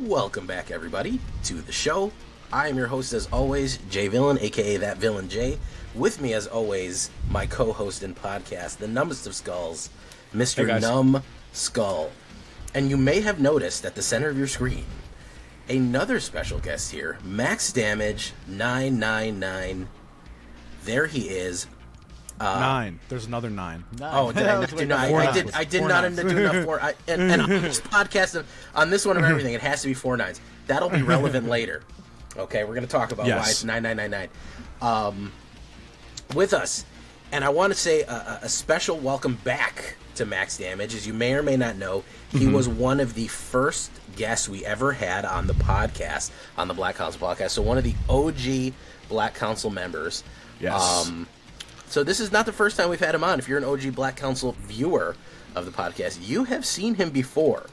Welcome back, everybody, to the show. I am your host, as always, Jay Villain, aka That Villain Jay. With me, as always, my co-host and podcast, the numbest of skulls, Mr. Numb Skull. And you may have noticed at the center of your screen, another special guest here, MaxDamage999. There he is. 9. There's another 9. Oh, did I do not? I did not do enough for. And on this podcast, on this one of everything, it has to be 4 9s. That'll be relevant later. Okay, we're going to talk about why it's 9999. With us, and I want to say a special welcome back to Max Damage. As you may or may not know, he was one of the first guests we ever had on the podcast, on the Black Council podcast. So one of the OG Black Council members. Yes. So this is not the first time we've had him on. If you're an OG Black Council viewer of the podcast, you have seen him before.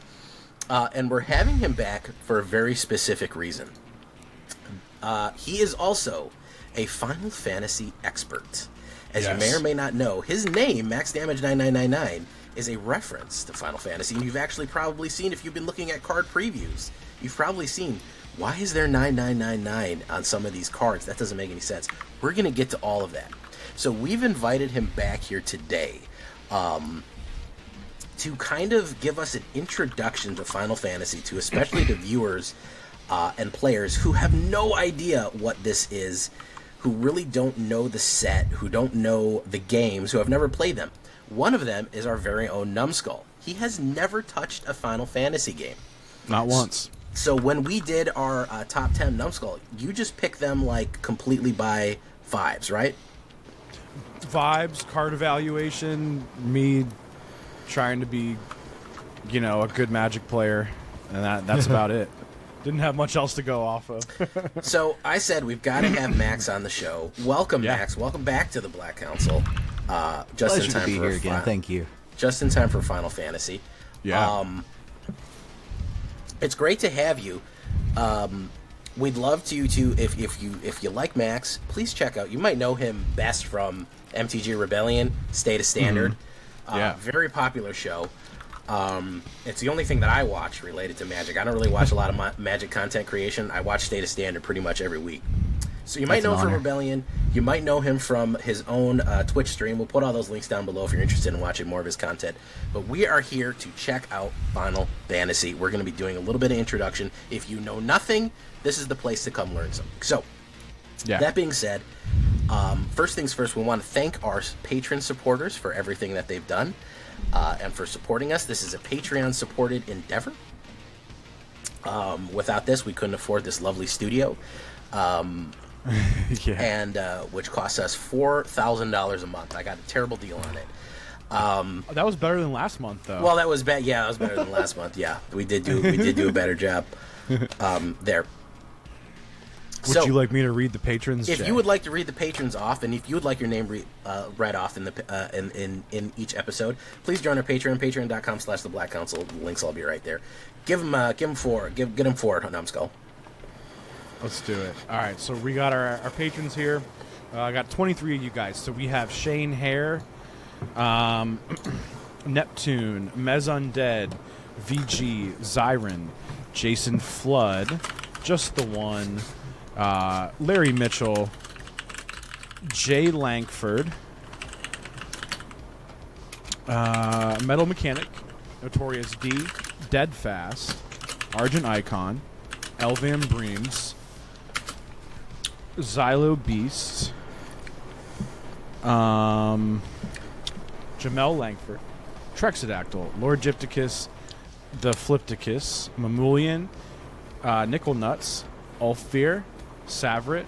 And we're having him back for a very specific reason. He is also a Final Fantasy expert. As you may or may not know, his name, MaxDamage9999, is a reference to Final Fantasy. And you've actually probably seen, if you've been looking at card previews, you've probably seen, why is there 9999 on some of these cards? That doesn't make any sense. We're going to get to all of that. So we've invited him back here today to kind of give us an introduction to Final Fantasy, to especially the viewers and players who have no idea what this is, who really don't know the set, who don't know the games, who have never played them. One of them is our very own Numbskull. He has never touched a Final Fantasy game. Not once. So when we did our top 10 Numbskull, you just picked them like completely by vibes, right? Vibes, card evaluation, me trying to be, you know, a good Magic player, and that's about it. Didn't have much else to go off of. So I said we've got to have Max on the show. Welcome, Max. Welcome back to the Black Council. Just in time to be here again. Thank you. Just in time for Final Fantasy. Yeah. It's great to have you. We'd love to if you like Max, please check out. You might know him best from MTG Rebellion, State of Standard. Very popular show. It's the only thing that I watch related to Magic. I don't really watch a lot of Magic content creation. I watch State of Standard pretty much every week. So you might know him from Rebellion. You might know him from his own Twitch stream. We'll put all those links down below if you're interested in watching more of his content. But we are here to check out Final Fantasy. We're going to be doing a little bit of introduction. If you know nothing, this is the place to come learn something. So, that being said, first things first, we want to thank our patron supporters for everything that they've done and for supporting us. This is a Patreon-supported endeavor. Without this, we couldn't afford this lovely studio. And which costs us $4,000 a month. I got a terrible deal on it. That was better than last month, though. Well, that was bad. Yeah, that was better than last month. Yeah, we did do a better job there. Would you like me to read the patrons? If you would like to read the patrons off, and if you would like your name read off in the in each episode, please join our Patreon, patreon.com/The Black Council. The links will be right there. Give them 4. Get them 4, Numbskull. Let's do it. All right, so we got our patrons here. I got 23 of you guys. So we have Shane Hare, Neptune, Mez Undead, VG, Zyron, Jason Flood, Just the One, Larry Mitchell, Jay Langford, Metal Mechanic, Notorious D, Deadfast, Argent Icon, Elvan Breams, Xylo Beast, Jamel Langford, Trexodactyl, Lord Gypticus, The Flipticus, Mamulian, Nickel Nuts, Ulfir, Savrit,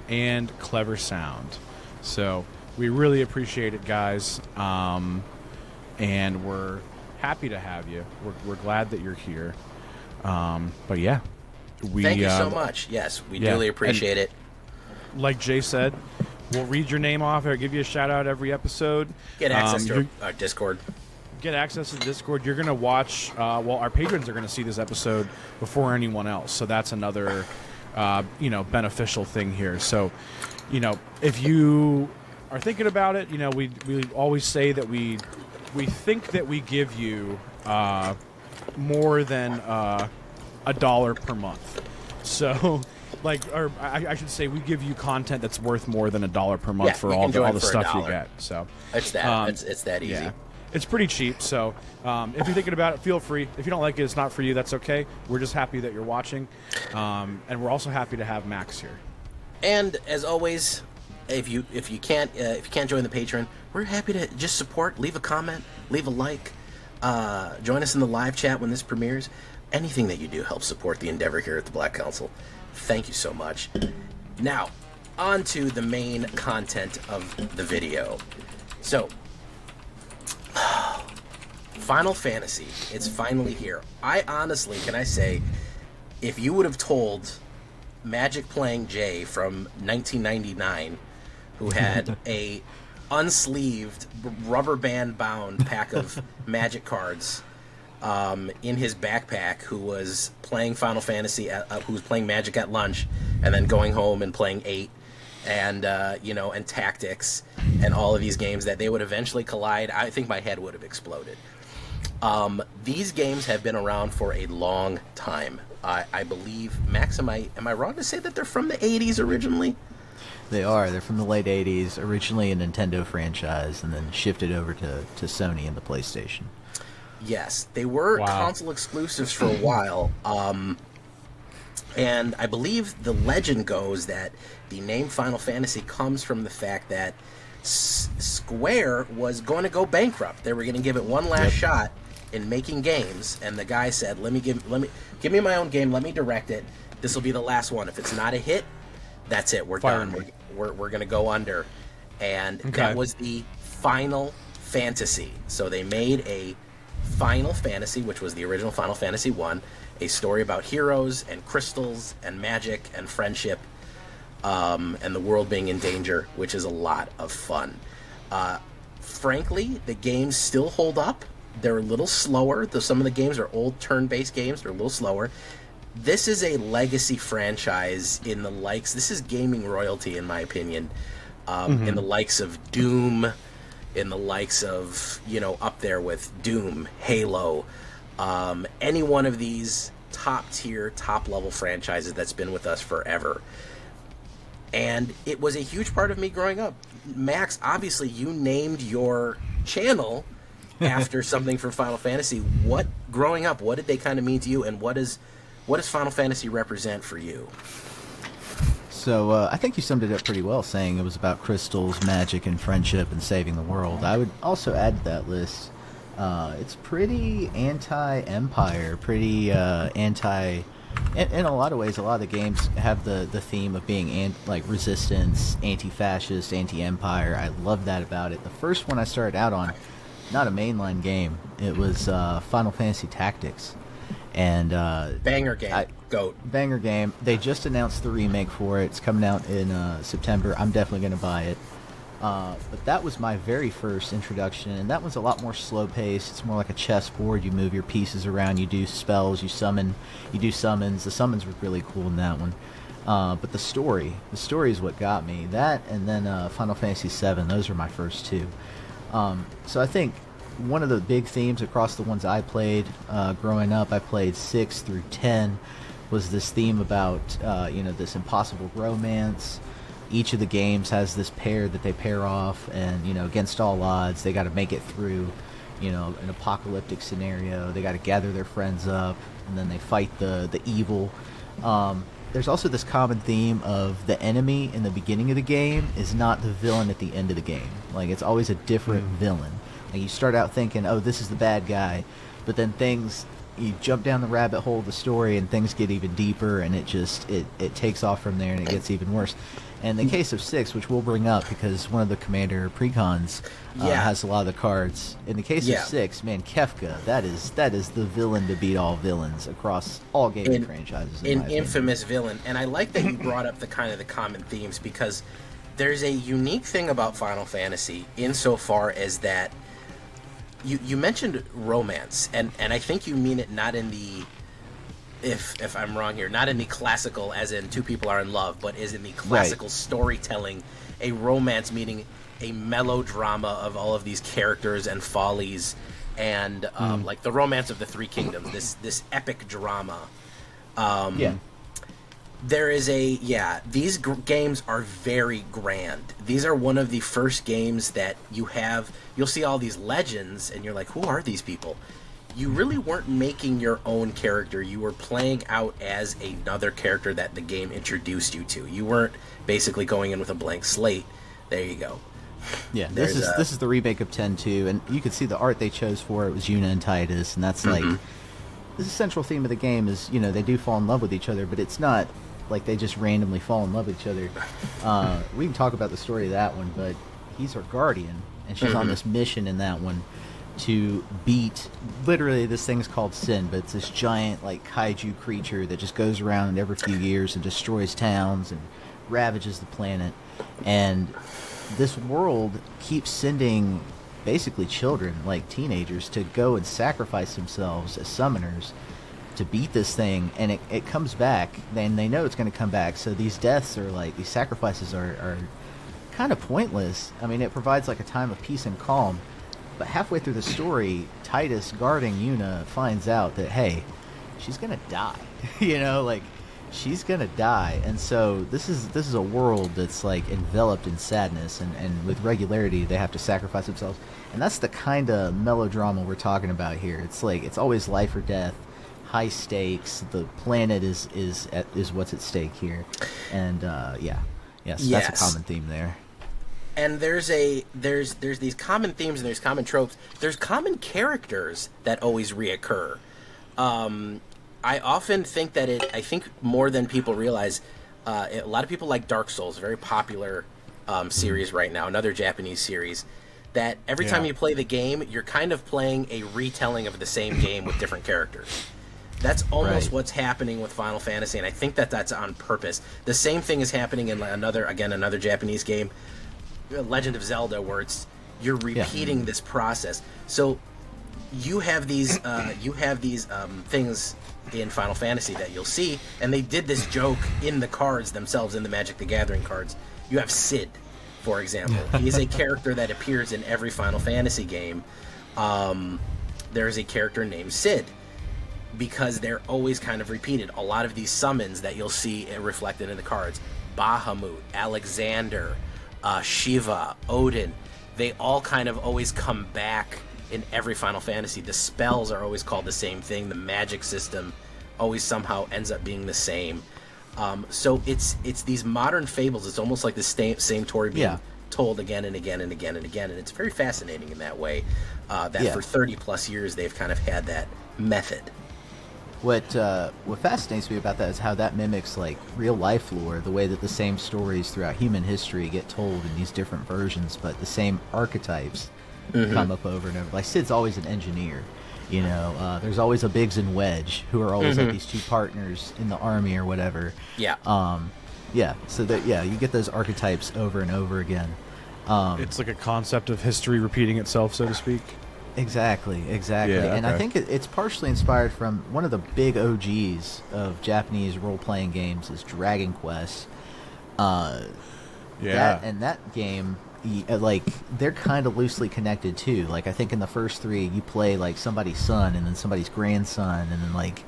and Clever Sound. So we really appreciate it, guys, and we're happy to have you. We're glad that you're here. But yeah, thank you so much. Yes, we really appreciate it. Like Jay said, we'll read your name off or give you a shout out every episode. Get access to our Discord. Get access to the Discord. You're going to watch, our patrons are going to see this episode before anyone else. So that's another, beneficial thing here. So, if you are thinking about it, we always say that we think that we give you more than $1 per month. So, like, or I should say, we give you content that's worth more than $1 per month for all the stuff you get. So it's that it's that easy. Yeah. It's pretty cheap. So if you're thinking about it, feel free. If you don't like it, it's not for you. That's okay. We're just happy that you're watching, and we're also happy to have Max here. And as always, if you can't join the Patreon, we're happy to just support. Leave a comment, leave a like, join us in the live chat when this premieres. Anything that you do helps support the endeavor here at the Black Council. Thank you so much. Now, on to the main content of the video. So, Final Fantasy, it's finally here. I honestly, can I say, if you would have told Magic playing Jay from 1999, who had a unsleeved, rubber band bound pack of Magic cards in his backpack, who was playing Final Fantasy, who was playing Magic at lunch, and then going home and playing 8, and and Tactics, and all of these games, that they would eventually collide, I think my head would have exploded. These games have been around for a long time. I believe, Max, am I wrong to say that they're from the 80s originally? They are. They're from the late 80s, originally a Nintendo franchise, and then shifted over to Sony and the PlayStation. Yes, they were console exclusives for a while. And I believe the legend goes that the name Final Fantasy comes from the fact that Square was going to go bankrupt. They were going to give it one last shot in making games, and the guy said, give me my own game, let me direct it. This will be the last one. If it's not a hit, that's it. We're done. We're going to go under. And that was the Final Fantasy. So they made a Final Fantasy, which was the original Final Fantasy I, a story about heroes and crystals and magic and friendship, and the world being in danger, which is a lot of fun. Frankly, the games still hold up. They're a little slower, though some of the games are old turn-based games. They're a little slower. This is a legacy franchise in the likes... This is gaming royalty, in my opinion, in the likes of Doom, in the likes of, up there with Doom, Halo, any one of these top-tier, top-level franchises that's been with us forever. And it was a huge part of me growing up. Max, obviously, you named your channel after something from Final Fantasy. Growing up, what did they kind of mean to you, and what does Final Fantasy represent for you? So I think you summed it up pretty well, saying it was about crystals, magic, and friendship, and saving the world. I would also add to that list, it's pretty anti-empire, pretty anti... In a lot of ways, a lot of the games have the theme of being resistance, anti-fascist, anti-empire. I love that about it. The first one I started out on, not a mainline game, it was Final Fantasy Tactics. And banger game. GOAT. Banger game. They just announced the remake for it. It's coming out in September. I'm definitely going to buy it. But that was my very first introduction, and that was a lot more slow-paced. It's more like a chessboard. You move your pieces around, you do spells, you do summons. The summons were really cool in that one. But the story is what got me. That, and then Final Fantasy VII, those are my first two. So I think one of the big themes across the ones I played growing up, I played 6 through 10, was this theme about this impossible romance. Each of the games has this pair that they pair off, and against all odds, they got to make it through an apocalyptic scenario. They got to gather their friends up, and then they fight the evil. There's also this common theme of the enemy in the beginning of the game is not the villain at the end of the game. Like, it's always a different villain. Like, you start out thinking, oh, this is the bad guy, but then you jump down the rabbit hole of the story, and things get even deeper, and it takes off from there, and it gets even worse. And in the case of 6, which we'll bring up because one of the Commander Precons has a lot of the cards. In the case of 6, man, Kefka, that is the villain to beat all villains across all gaming franchises. An infamous villain. And I like that you brought up the common themes, because there's a unique thing about Final Fantasy insofar as that you mentioned romance, and I think you mean it not in the... If I'm wrong here, not in the classical, as in two people are in love, but is in the classical storytelling, a romance meaning a melodrama of all of these characters and follies, and like the Romance of the Three Kingdoms, this epic drama Yeah. There is these games are very grand. These are one of the first games that you'll see all these legends, and you're like, who are these people? You really weren't making your own character. You were playing out as another character that the game introduced you to. You weren't basically going in with a blank slate. There you go. Yeah, this is the remake of 10-2, and you could see the art they chose for it was Yuna and Titus, and that's like the central theme of the game is, you know, they do fall in love with each other, but it's not like they just randomly fall in love with each other. We can talk about the story of that one, but he's her guardian, and she's on this mission in that one to beat, literally this thing's called Sin, but it's this giant like kaiju creature that just goes around every few years and destroys towns and ravages the planet. And this world keeps sending basically children, like teenagers, to go and sacrifice themselves as summoners to beat this thing, and it comes back, and they know it's going to come back, so these deaths are like, these sacrifices are kind of pointless. I mean, it provides like a time of peace and calm, but halfway through the story, Titus, guarding Yuna, finds out that, hey, she's going to die. You know, like, she's going to die, and so this is a world that's like enveloped in sadness, and with regularity they have to sacrifice themselves, and that's the kind of melodrama we're talking about here. It's like, it's always life or death, high stakes. The planet is what's at stake here, and yes, that's a common theme there. And there's these common themes, and there's common tropes. There's common characters that always reoccur. I often think that I think more than people realize, a lot of people like Dark Souls, a very popular series right now, another Japanese series, that every time you play the game, you're kind of playing a retelling of the same game with different characters. That's almost what's happening with Final Fantasy, and I think that that's on purpose. The same thing is happening in another Japanese game, Legend of Zelda, where you're repeating this process. So you have these things in Final Fantasy that you'll see, and they did this joke in the cards themselves, in the Magic the Gathering cards. You have Sid, for example. He's a character that appears in every Final Fantasy game. There's a character named Sid, because they're always kind of repeated. A lot of these summons that you'll see reflected in the cards, Bahamut, Alexander, Shiva, Odin, they all kind of always come back in every Final Fantasy. The spells are always called the same thing. The magic system always somehow ends up being the same. So it's these modern fables. It's almost like the same story being told again and again and again and again. And it's very fascinating in that way, that for 30 plus years they've kind of had that method. What fascinates me about that is how that mimics like real life lore, the way that the same stories throughout human history get told in these different versions, but the same archetypes come up over and over. Like Sid's always an engineer, you know. There's always a Biggs and Wedge, who are always like these two partners in the army or whatever. So that you get those archetypes over and over again. It's like a concept of history repeating itself, so to speak. Exactly. And I think it's partially inspired from one of the big OGs of Japanese role-playing games is Dragon Quest. That game, like, they're kind of loosely connected too. Like, I think in the first three you play like somebody's son and then somebody's grandson, and then like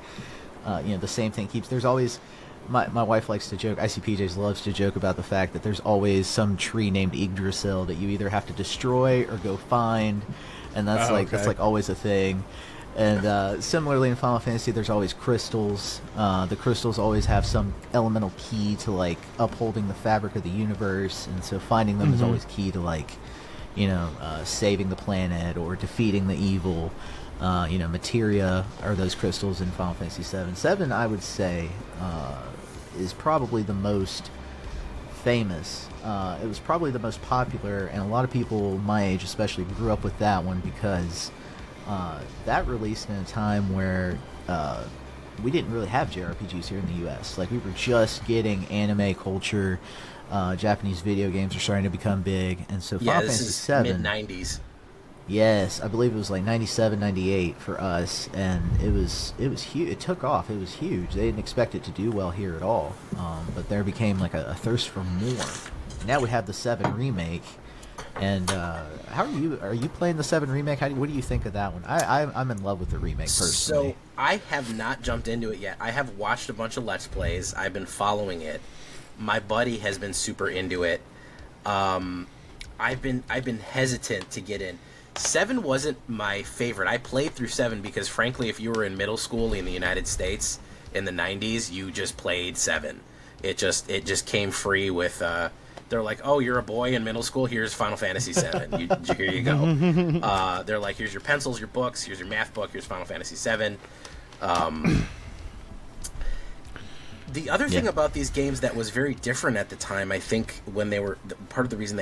the same thing keeps. There's always, my wife likes to joke, ICPJs loves to joke about the fact that there's always some tree named Yggdrasil that you either have to destroy or go find. And that's that's like always a thing. And similarly in Final Fantasy, there's always crystals. The crystals always have some elemental key to like upholding the fabric of the universe, and so finding them is always key to like, saving the planet or defeating the evil. Materia are those crystals in Final Fantasy VII. 7, I would say, is probably the most famous. It was probably the most popular, and a lot of people my age especially grew up with that one because that released in a time where we didn't really have JRPGs here in the US. Like, we were just getting anime culture. Japanese video games are starting to become big, and so Final Fantasy VII, mid-90s. Yes, I believe it was like 97, 98 for us, and it was huge. It took off. It was huge. They didn't expect it to do well here at all, but there became like a thirst for more. Now we have the 7 remake, And how are you? Are you playing the 7 remake? What do you think of that one? I'm in love with the remake personally. So I have not jumped into it yet. I have watched a bunch of Let's Plays. I've been following it. My buddy has been super into it. I've been hesitant to get in. 7 wasn't my favorite. I played through 7 because, frankly, if you were in middle school in the United States in the 90s, you just played 7. It just came free with. They're like, oh, you're a boy in middle school. Here's Final Fantasy VII. Here you go. They're like, here's your pencils, your books, here's your math book, here's Final Fantasy VII. The other thing about these games that was very different at the time, I think, when they were part of the reason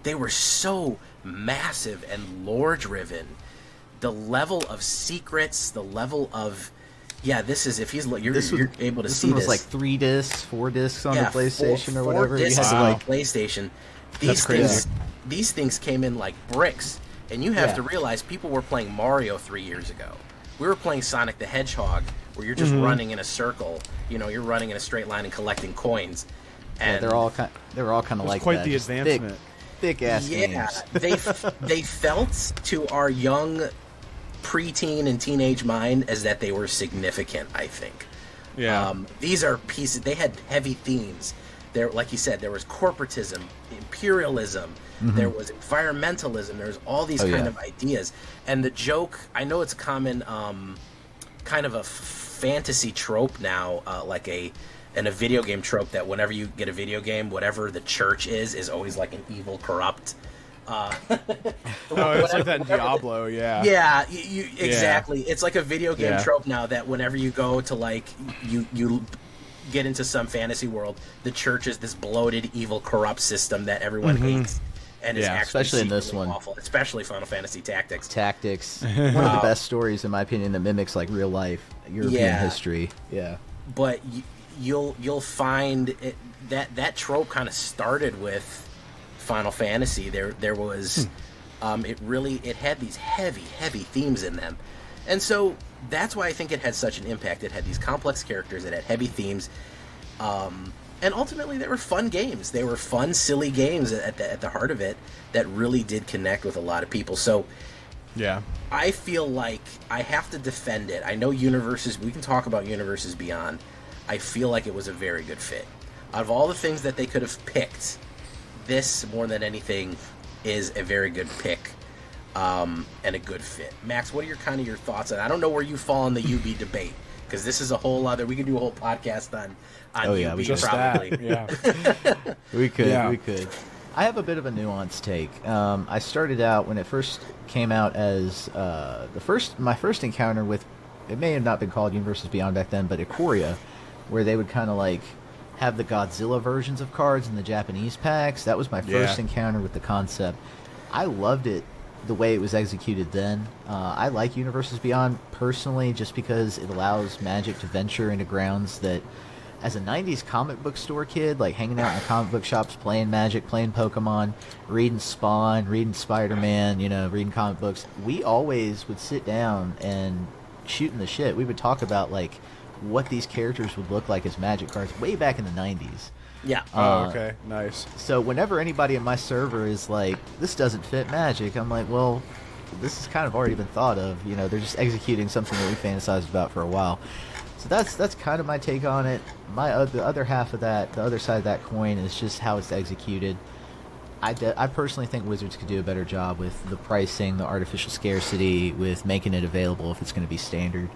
they were so massive and lore-driven. The level of secrets, the level of this is if he's you're able to see this. This was like 3 discs, 4 discs on the PlayStation or whatever. Discs on the PlayStation. That's These things came in like bricks, and you have to realize people were playing Mario 3 years ago. We were playing Sonic the Hedgehog, where you're just running in a circle. You know, you're running in a straight line and collecting coins. And they're all kind of like quite that. the Just advancement. Thick ass games. they felt to our young preteen and teenage mind as that they were significant, I think. Yeah. These are pieces. They had heavy themes. There, like you said, there was corporatism, imperialism. There was environmentalism. There's all these kind of ideas. And the joke, I know it's common, kind of a fantasy trope now, like in a video game trope, that whenever you get a video game, whatever the church is always like an evil, corrupt. It's like that in Diablo, Yeah, exactly. It's like a video game trope now that whenever you go to like you get into some fantasy world, the church is this bloated, evil, corrupt system that everyone hates. And is actually especially in this one, awful, especially Final Fantasy Tactics. One of the best stories, in my opinion, that mimics like real life European history. Yeah, but you'll find that trope kind of started with Final Fantasy. There was it had these heavy themes in them, and so that's why I think it had such an impact. It had these complex characters, it had heavy themes. And ultimately, they were fun games. They were fun, silly games at the heart of it that really did connect with a lot of people. So, I feel like I have to defend it. I know we can talk about Universes Beyond. I feel like it was a very good fit. Out of all the things that they could have picked, this, more than anything, is a very good pick and a good fit. Max, what are your thoughts on it? I don't know where you fall in the UB debate, because this is a whole other... We could do a whole podcast on UB, probably. We could. I have a bit of a nuanced take. I started out when it first came out as my first encounter with... It may have not been called Universes Beyond back then, but Ikoria, where they would kind of like have the Godzilla versions of cards in the Japanese packs. That was my first encounter with the concept. I loved it the way it was executed then. I like Universes Beyond personally just because it allows Magic to venture into grounds that, as a 90s comic book store kid, like hanging out in the comic book shops, playing Magic, playing Pokemon, reading Spawn, reading Spider-Man, reading comic books, we always would sit down and shooting the shit. We would talk about like what these characters would look like as Magic cards way back in the 90s. Yeah. Okay. Nice. So whenever anybody in my server is like, this doesn't fit Magic, I'm like, well, this has kind of already been thought of. They're just executing something that we fantasized about for a while. So that's kind of my take on it. The other half of that, the other side of that coin, is just how it's executed. I personally think Wizards could do a better job with the pricing, the artificial scarcity, with making it available if it's going to be standard.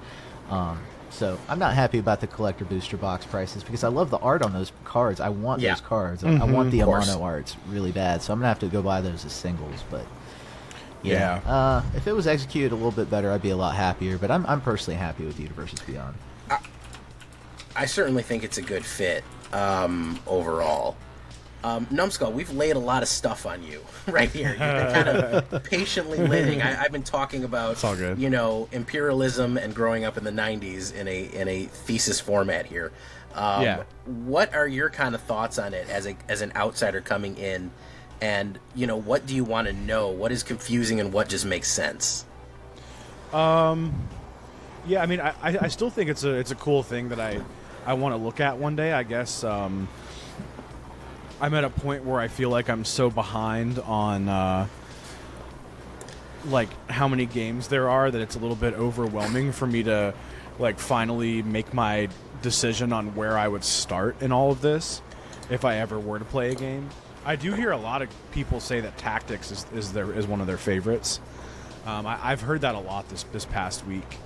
So I'm not happy about the collector booster box prices because I love the art on those cards. I want those cards. I want the Amano arts really bad. So I'm going to have to go buy those as singles. But if it was executed a little bit better, I'd be a lot happier. But I'm personally happy with Universes Beyond. I certainly think it's a good fit overall. Numbskull, we've laid a lot of stuff on you right here. You've been kind of patiently living. I've been talking about, it's all good. Imperialism and growing up in the 90s in a thesis format here. What are your kind of thoughts on it as an outsider coming in? And, what do you want to know? What is confusing and what just makes sense? Yeah, I mean, I still think it's a cool thing that I want to look at one day, I guess. I'm at a point where I feel like I'm so behind on like how many games there are that it's a little bit overwhelming for me to like finally make my decision on where I would start in all of this if I ever were to play a game. I do hear a lot of people say that Tactics is one of their favorites. I've heard that a lot this past week.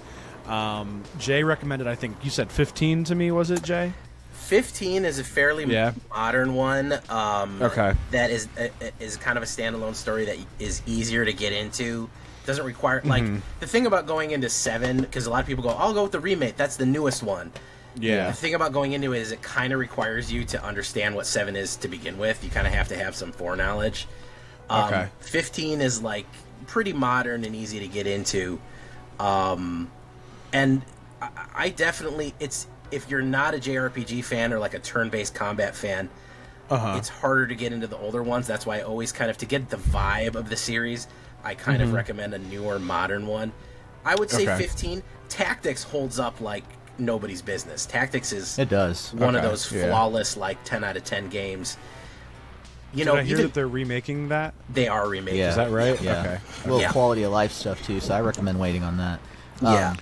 Jay recommended, I think you said 15 to me, was it, Jay? 15 is a fairly modern one. Okay. That is kind of a standalone story that is easier to get into. Doesn't require like the thing about going into 7, because a lot of people go, I'll go with the remake. That's the newest one. Yeah. The thing about going into it is it kind of requires you to understand what 7 is to begin with. You kind of have to have some foreknowledge. Okay. 15 is like pretty modern and easy to get into. And I definitely, if you're not a JRPG fan or like a turn-based combat fan, it's harder to get into the older ones. That's why I always kind of, to get the vibe of the series, I kind of recommend a newer, modern one. I would say 15. Tactics holds up like nobody's business. Tactics is one of those flawless, like 10 out of 10 games. Did I hear that they're remaking that? They are remaking. Yeah. Is that right? Yeah. Okay. A little quality of life stuff too, so I recommend waiting on that. Yeah.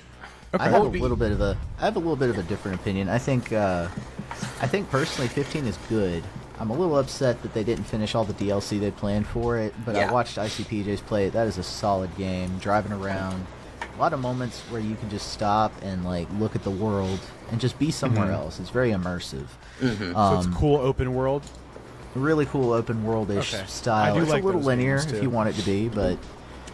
I have a little bit of a different opinion. I think personally 15 is good. I'm a little upset that they didn't finish all the DLC they planned for it, but I watched ICPJs play it. That is a solid game. Driving around, a lot of moments where you can just stop and like look at the world and just be somewhere else. It's very immersive. So it's a cool open world. Really cool open world-ish style. I do it's like a little those linear games, too. if you want it to be, but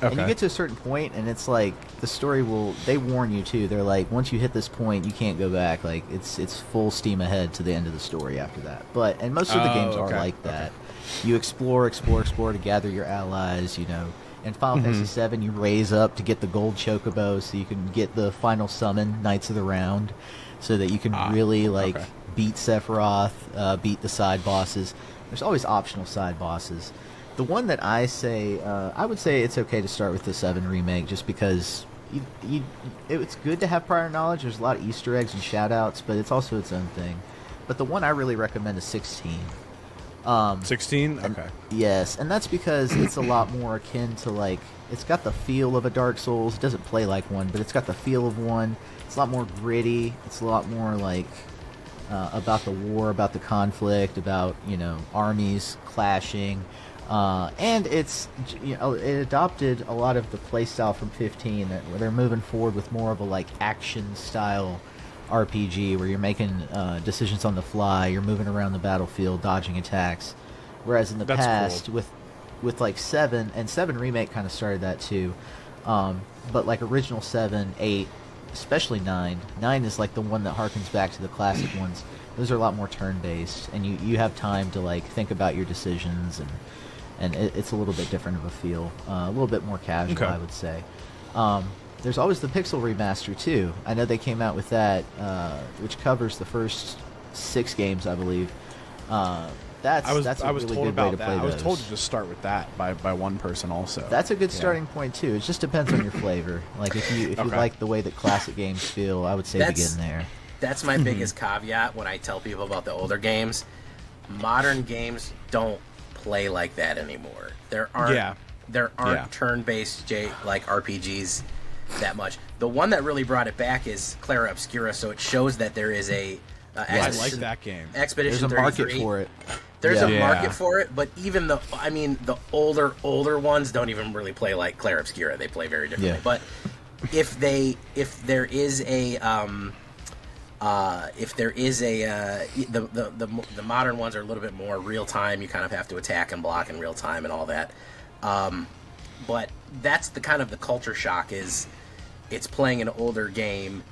and you get to a certain point and it's like the story they warn you too. They're like, once you hit this point you can't go back. Like it's full steam ahead to the end of the story after that. And most of the games are like that. You explore to gather your allies, you know. In Final Fantasy VII you raise up to get the gold chocobo so you can get the final summon, Knights of the Round, so that you can really beat Sephiroth, beat the side bosses. There's always optional side bosses. The one that I would say it's okay to start with the 7 remake just because it's good to have prior knowledge. There's a lot of Easter eggs and shout-outs, but it's also its own thing. But the one I really recommend is 16. 16? Okay. Yes, and that's because it's a lot more akin to, like, it's got the feel of a Dark Souls. It doesn't play like one, but it's got the feel of one. It's a lot more gritty. It's a lot more, like, about the war, about the conflict, about, you know, armies clashing. And it adopted a lot of the playstyle from 15 where they're moving forward with more of a like action style RPG where you're making decisions on the fly, you're moving around the battlefield, dodging attacks. Whereas in the past with like 7 and 7 remake kind of started that too. But like original 7, 8, especially 9 is like the one that harkens back to the classic ones. Those are a lot more turn-based, and you have time to like think about your decisions, and it's a little bit different of a feel, a little bit more casual, I would say. There's always the Pixel remaster too. I know they came out with that, which covers the first 6 games, I believe. That's a really good way to play those. I was told to just start with that by one person also. That's a good starting point too. It just depends on your flavor. Like if you like the way that classic games feel, I would say begin there. That's my biggest caveat when I tell people about the older games. Modern games don't play like that anymore. There aren't turn-based like RPGs that much. The one that really brought it back is Clara Obscura, so it shows that there is a I like that game. Expedition 33. There's a market for it. There's a market for it, but even the older ones don't even really play like Clara Obscura. They play very differently. Yeah. But if there is a the modern ones are a little bit more real time. You kind of have to attack and block in real time and all that. But that's the kind of the culture shock is it's playing an older game.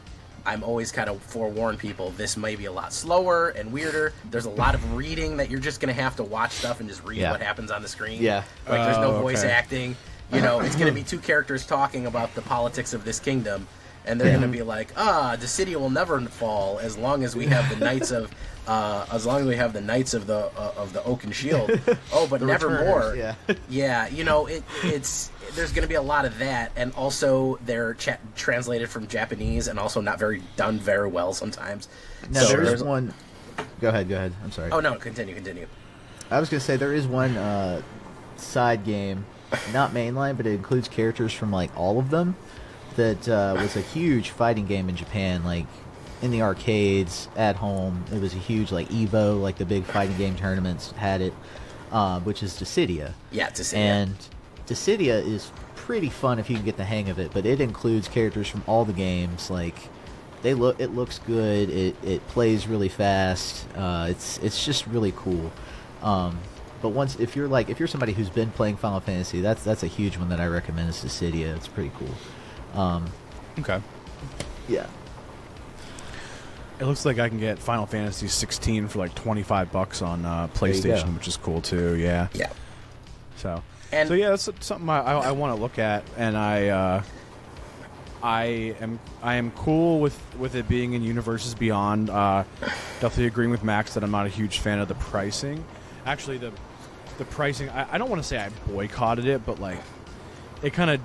I'm always kind of forewarn people this may be a lot slower and weirder. There's a lot of reading that you're just going to have to watch stuff and just read what happens on the screen. Yeah. Like there's no voice acting. You know, it's going to be 2 characters talking about the politics of this kingdom. And they're going to be like, the city will never fall as long as we have the knights of, the Oaken Shield. Oh, but nevermore. Yeah. You know, it's there's going to be a lot of that, and also they're translated from Japanese, and also not done very well sometimes. Now there's one. Go ahead. I'm sorry. Oh no, continue. I was gonna say there is one side game, not mainline, but it includes characters from like all of them. That was a huge fighting game in Japan, like in the arcades, at home. It was a huge like Evo, like the big fighting game tournaments had it, which is Dissidia. Yeah, Dissidia. And Dissidia is pretty fun if you can get the hang of it, but it includes characters from all the games. Like it looks good. It plays really fast. It's just really cool. But if you're somebody who's been playing Final Fantasy, that's a huge one that I recommend is Dissidia. It's pretty cool. Okay. Yeah. It looks like I can get Final Fantasy 16 for like $25 on PlayStation, which is cool too. Yeah. Yeah. So yeah, that's something I want to look at, and I am cool with it being in Universes Beyond. Definitely agreeing with Max that I'm not a huge fan of the pricing. Actually, the pricing, I don't want to say I boycotted it, but like it kind of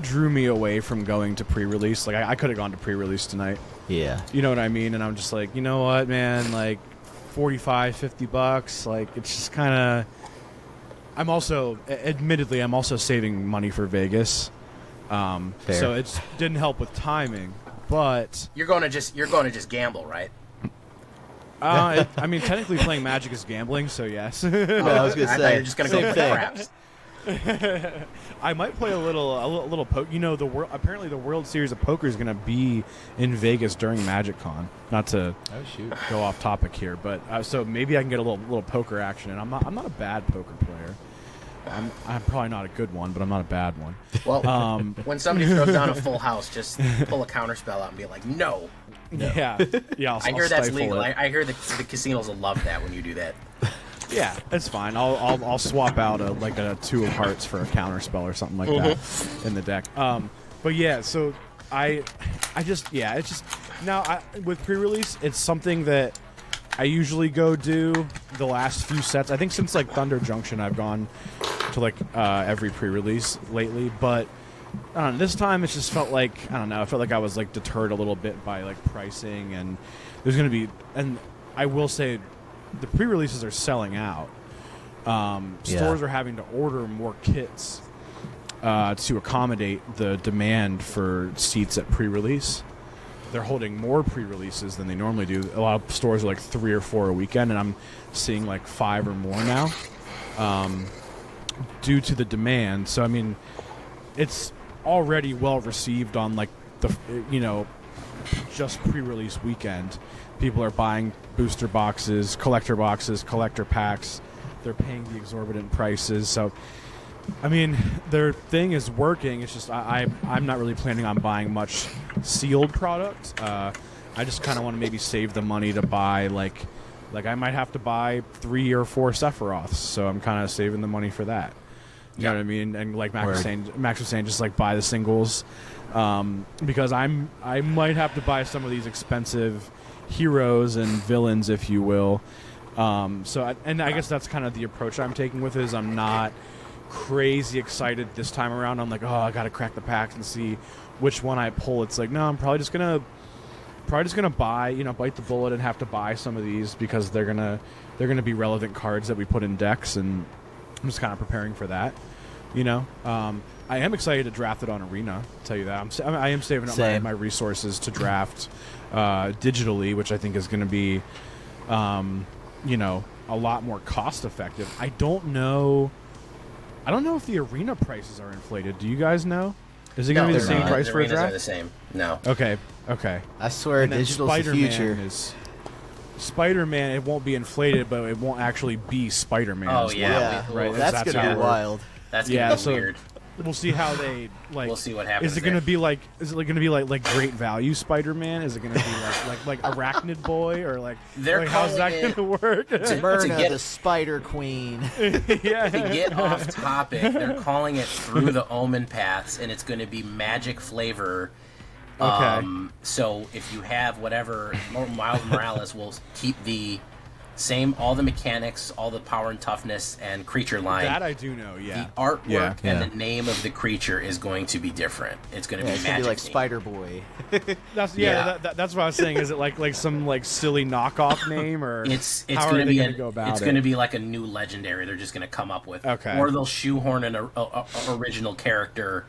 drew me away from going to pre-release. Like I could have gone to pre-release tonight. Yeah. You know what I mean? And I'm just like, you know what, man? Like $45-50. Like it's just kind of. Admittedly, I'm also saving money for Vegas. So it didn't help with timing, but you're going to just gamble, right? I mean, technically playing Magic is gambling, so yes. I was gonna I say thought you were just going to go for craps. I might play a little poker. You know, apparently the World Series of Poker is going to be in Vegas during MagicCon. Not to go off topic here, but so maybe I can get a little poker action. And I'm not a bad poker player. I'm probably not a good one, but I'm not a bad one. Well, when somebody throws down a full house, just pull a counter spell out and be like, no. Yeah. I hear that's legal. I hear the casinos will love that when you do that. Yeah, it's fine. I'll swap out a 2 of hearts for a counter spell or something like that in the deck. But yeah, so it's just now with pre-release, it's something that I usually go do the last few sets. I think since like Thunder Junction, I've gone to like every pre-release lately. But I don't know, this time it just felt like I felt like I was like deterred a little bit by like pricing, and there's gonna be, and I will say, the pre-releases are selling out. Stores are having to order more kits to accommodate the demand for seats at pre-release. They're holding more pre-releases than they normally do. A lot of stores are like 3 or 4 a weekend, and I'm seeing like 5 or more now due to the demand. So, I mean, it's already well received on like just pre-release weekend. People are buying booster boxes, collector packs. They're paying the exorbitant prices. So, I mean, their thing is working. It's just I'm not really planning on buying much sealed product. I just kind of want to maybe save the money to buy like I might have to buy 3 or 4 Sephiroths. So I'm kind of saving the money for that. You know what I mean? And like Max was saying, just like buy the singles because I might have to buy some of these expensive heroes and villains, if you will. I guess that's kind of the approach I'm taking with it. Is I'm not crazy excited this time around. I'm like, oh, I gotta crack the packs and see which one I pull. It's like, no, I'm probably just gonna buy, bite the bullet and have to buy some of these because they're gonna be relevant cards that we put in decks, and I'm just kind of preparing for that. I am excited to draft it on Arena. I'll tell you that. I am saving up my resources to draft digitally, which I think is going to be, a lot more cost effective. I don't know if the Arena prices are inflated. Do you guys know? Is it going to be the same price for a draft? Are the same. No. Okay. I swear, digital's the future. Spider-Man, it won't be inflated, but it won't actually be Spider-Man. Oh, yeah. Right. That's going to be wild. That's going to be weird. We'll see how they like. We'll see what happens. Is it going to be like? Is it going to be like Great Value Spider-Man? Is it going to be like Arachnid Boy or like? How's that going to work? Myrna, the Spider Queen. Yeah. To get off topic, they're calling it Through the Omen Paths, and it's going to be magic flavor. Okay. So if you have whatever, Miles Morales will keep the Same, all the mechanics, all the power and toughness and creature line. That I do know, yeah. The artwork and the name of the creature is going to be different. It's going to be it's Magic gonna be like themed. Spider Boy. That's what I was saying. Is it like some like silly knockoff name, or It's how going are to they be going to go about it's it? going to be like a new legendary. They're just going to come up with, or they'll shoehorn an original character,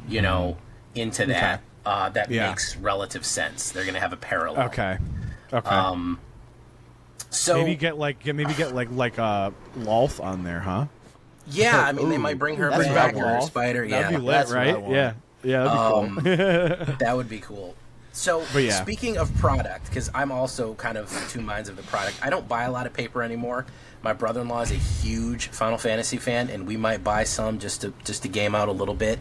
you know, into that. That makes relative sense. They're going to have a parallel. Okay. So maybe get like Lolth on there, huh? Yeah, I mean they might bring her That's back what or I a want. spider. That'd be lit, That's what I right? want. Yeah, that'd be cool. That would be cool. So speaking of product, because I'm also kind of two minds of the product. I don't buy a lot of paper anymore. My brother-in-law is a huge Final Fantasy fan, and we might buy some just to game out a little bit.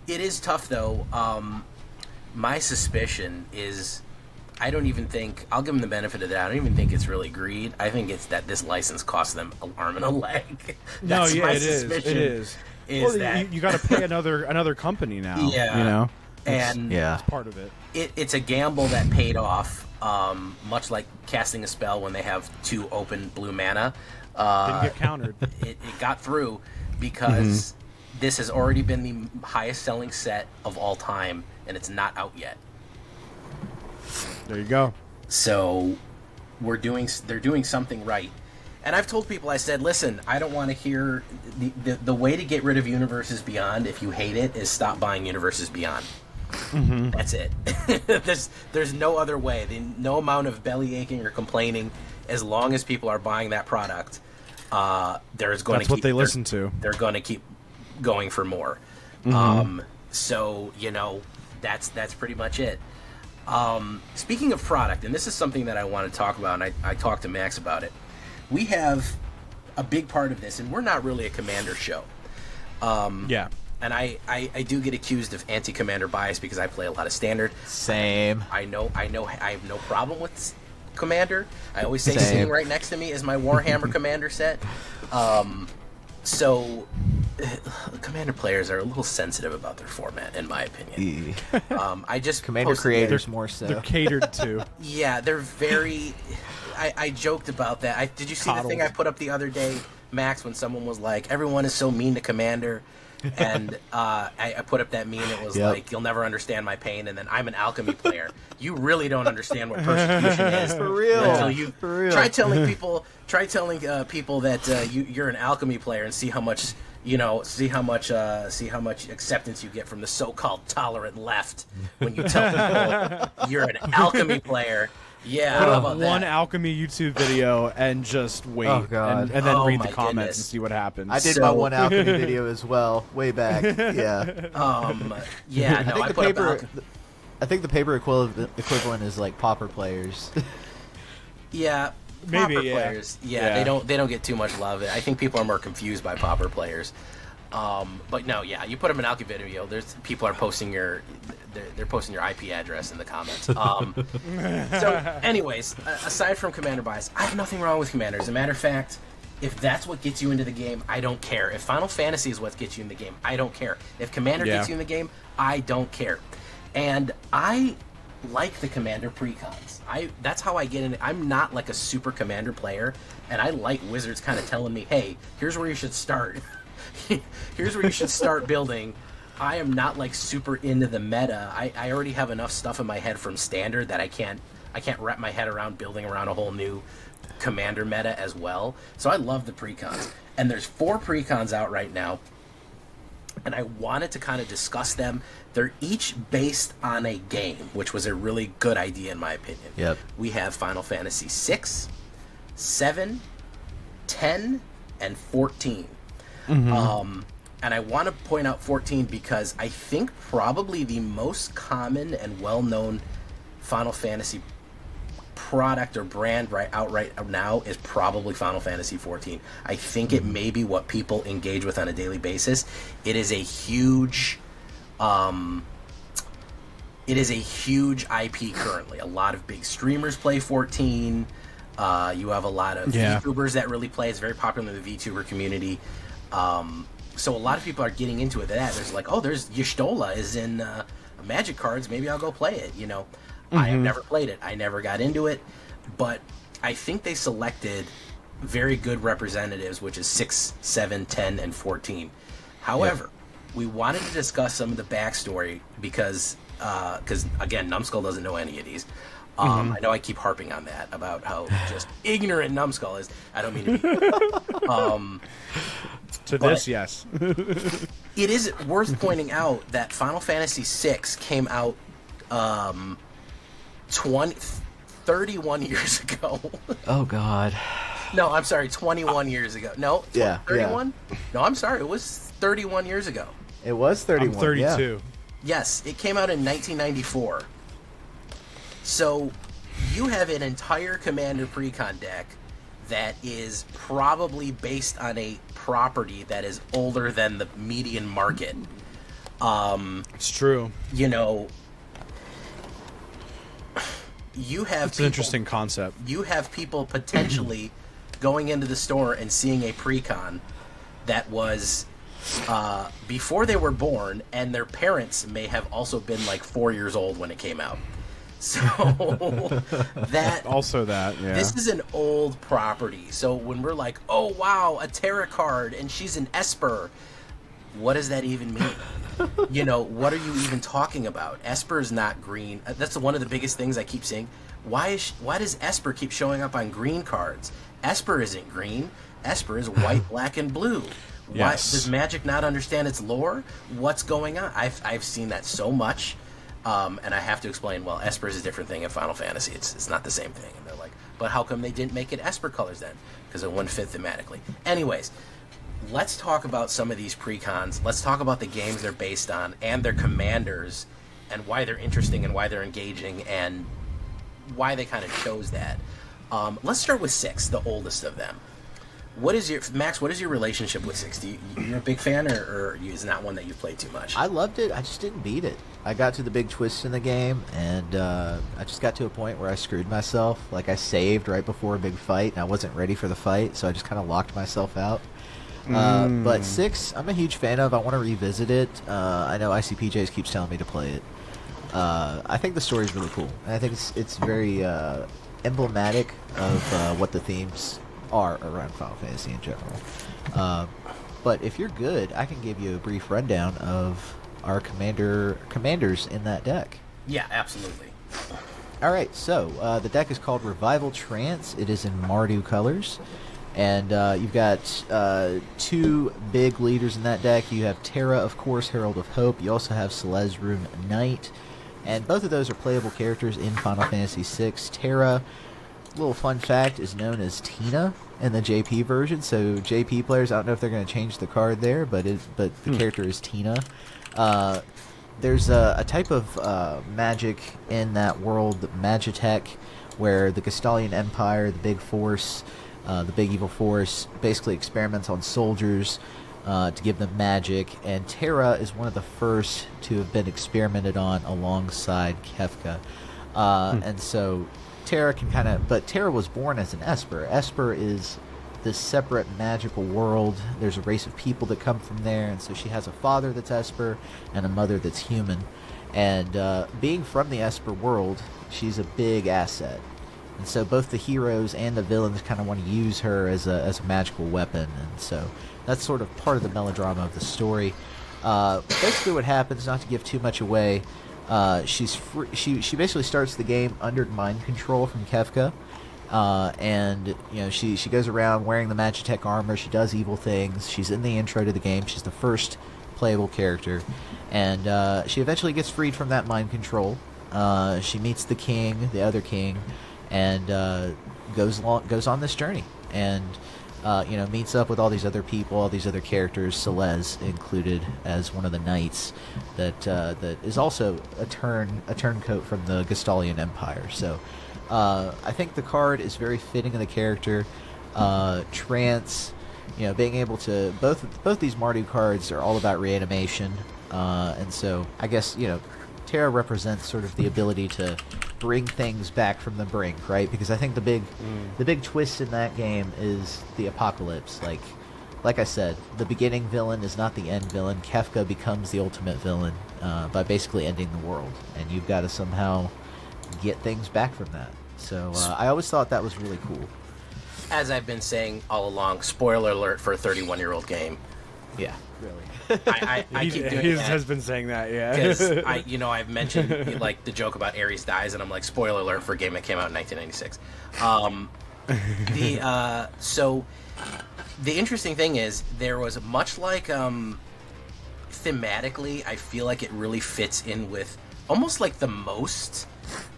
It is tough though. My suspicion is, I don't even think, I'll give them the benefit of that. I don't even think it's really greed. I think it's that this license costs them an arm and a leg. That's my suspicion. It is. Well, that you got to pay another company now. Yeah, you know, and it's part of it. It's a gamble that paid off. Much like casting a spell when they have 2 open blue mana. Didn't get countered. It got through because this has already been the highest selling set of all time, and it's not out yet. There you go. So they're doing something right. And I've told people, I said, listen, I don't want to hear the way to get rid of Universes Beyond, if you hate it, is stop buying Universes Beyond. That's it. There's no other way. No amount of belly aching or complaining, as long as people are buying that product, there's going That's what they listen to. They're going to keep going for more. So, you know, that's pretty much it. Speaking of product, and this is something that I want to talk about, and I talked to Max about it. We have a big part of this, and we're not really a Commander show. And I do get accused of anti-Commander bias because I play a lot of Standard. Same. I have no problem with Commander. I always say sitting right next to me is my Warhammer Commander set. So Commander players are a little sensitive about their format, in my opinion. I just Commander creators more so. They're catered to. Yeah, they're very. I joked about that. Did you see the thing I put up the other day, Max, when someone was like, "Everyone is so mean to Commander," and I put up that meme. It was like, "You'll never understand my pain," and then I'm an alchemy player. You really don't understand what persecution is For real. until you For real. try telling people that you're an alchemy player and see how much. See how much acceptance you get from the so-called tolerant left when you tell people you're an alchemy player. Yeah, Put how up about one that? alchemy YouTube video and just wait, Oh, God. and then Oh, read the my comments goodness. and see what happens. I did my one alchemy video as well, way back. Yeah. Yeah, no, I put up alchemy. I think the paper equivalent is like pauper players. Yeah, Maybe, Pauper yeah. players. Yeah. They don't get too much love. I think people are more confused by Pauper players. But no, yeah, you put them in alchemy video. There's people are posting they're posting your IP address in the comments. So, anyways, aside from Commander bias, I have nothing wrong with Commander. As a matter of fact, if that's what gets you into the game, I don't care. If Final Fantasy is what gets you in the game, I don't care. If Commander gets you in the game, I don't care. And I like the Commander Precons. That's how I get in. I'm not like a super Commander player, and I like Wizards kind of telling me, hey, here's where you should start. Here's where you should start building. I am not like super into the meta. I already have enough stuff in my head from Standard that I can't wrap my head around building around a whole new Commander meta as well. So I love the Precons. And there's 4 Precons out right now, and I wanted to kind of discuss them. They're each based on a game, which was a really good idea in my opinion. Yep. We have Final Fantasy 6, 7, 10, and 14. And I want to point out 14 because I think probably the most common and well-known Final Fantasy product or brand outright now is probably Final Fantasy 14. I think it may be what people engage with on a daily basis. It is a huge IP currently. A lot of big streamers play 14. You have a lot of VTubers that really play. It's very popular in the VTuber community. So a lot of people are getting into it. There's like, oh, there's Y'shtola is in Magic cards. Maybe I'll go play it. I have never played it. I never got into it. But I think they selected very good representatives, which is 6, 7, 10, and 14. However, we wanted to discuss some of the backstory because again, Numbskull doesn't know any of these. I know I keep harping on that about how just ignorant Numbskull is. I don't mean to be. To this, yes. It is worth pointing out that Final Fantasy VI came out 31 years ago. Oh, God. No, I'm sorry, 21 years ago. No, 31? Yeah. No, I'm sorry, it was 31 years ago. It was 31. I'm 32. Yes, it came out in 1994. So, you have an entire Commander Precon deck that is probably based on a property that is older than the median market. It's true. You know, you have It's an interesting concept. You have people potentially going into the store and seeing a Precon that was before they were born, and their parents may have also been like 4 years old when it came out. So this is an old property. So when we're like, oh wow, a Terra card and she's an Esper, what does that even mean? You know, what are you even talking about? Esper is not green. That's one of the biggest things I keep saying. Why does Esper keep showing up on green cards? Esper isn't green. Esper is white, black, and blue. Why does Magic not understand its lore? What's going on? I've seen that so much. And I have to explain, well, Esper is a different thing in Final Fantasy. It's not the same thing. And they're like, but how come they didn't make it Esper colors then? Because it wouldn't fit thematically. Anyways, let's talk about some of these Precons. Let's talk about the games they're based on and their commanders and why they're interesting and why they're engaging and why they kind of chose that. Let's start with 6, the oldest of them. Max, what is your relationship with 6? You're a big fan, or is not one that you've played too much? I loved it. I just didn't beat it. I got to the big twist in the game, and I just got to a point where I screwed myself. Like, I saved right before a big fight, and I wasn't ready for the fight, so I just kind of locked myself out. But 6, I'm a huge fan of. I want to revisit it. I know ICPJs keeps telling me to play it. I think the story is really cool. And I think it's very emblematic of what the themes are around Final Fantasy in general. But if you're good, I can give you a brief rundown of our commanders in that deck. Yeah, absolutely. All right, so the deck is called Revival Trance. It is in Mardu colors. And you've got 2 big leaders in that deck. You have Terra, of course, Herald of Hope. You also have Celesrum Knight. And both of those are playable characters in Final Fantasy VI. Terra, little fun fact, is known as Tina in the JP version. So JP players, I don't know if they're going to change the card there, but the character is Tina. There's a type of magic in that world, Magitech, where the Gestalian Empire, the big force, the big evil force, basically experiments on soldiers to give them magic. And Terra is one of the first to have been experimented on alongside Kefka. And so Terra can but Terra was born as an Esper. Esper is this separate magical world. There's a race of people that come from there, and so she has a father that's Esper and a mother that's human. And being from the Esper world, she's a big asset. And so both the heroes and the villains kind of want to use her as a magical weapon, and so that's sort of part of the melodrama of the story. Basically what happens, not to give too much away, she basically starts the game under mind control from Kefka, and you know she goes around wearing the Magitech armor. She does evil things. She's in the intro to the game. She's the first playable character, and she eventually gets freed from that mind control. She meets the king, the other king, and goes on this journey, and meets up with all these other people, all these other characters, Celeste included as one of the knights that is also a turncoat from the Gestalian Empire. So I think the card is very fitting of the character. Trance, being able to both these Mardu cards are all about reanimation, and so I guess Terra represents sort of the ability to bring things back from the brink, right? Because I think the big twist in that game is the apocalypse. Like I said, the beginning villain is not the end villain. Kefka becomes the ultimate villain by basically ending the world, and you've got to somehow get things back from that. So I always thought that was really cool. As I've been saying all along, spoiler alert for a 31-year-old game. Yeah, really. I keep doing he that has been saying that, yeah. because I've mentioned like the joke about Ares dies, and I'm like, spoiler alert for a game that came out in 1996. So the interesting thing is there was much like thematically, I feel like it really fits in with almost like the most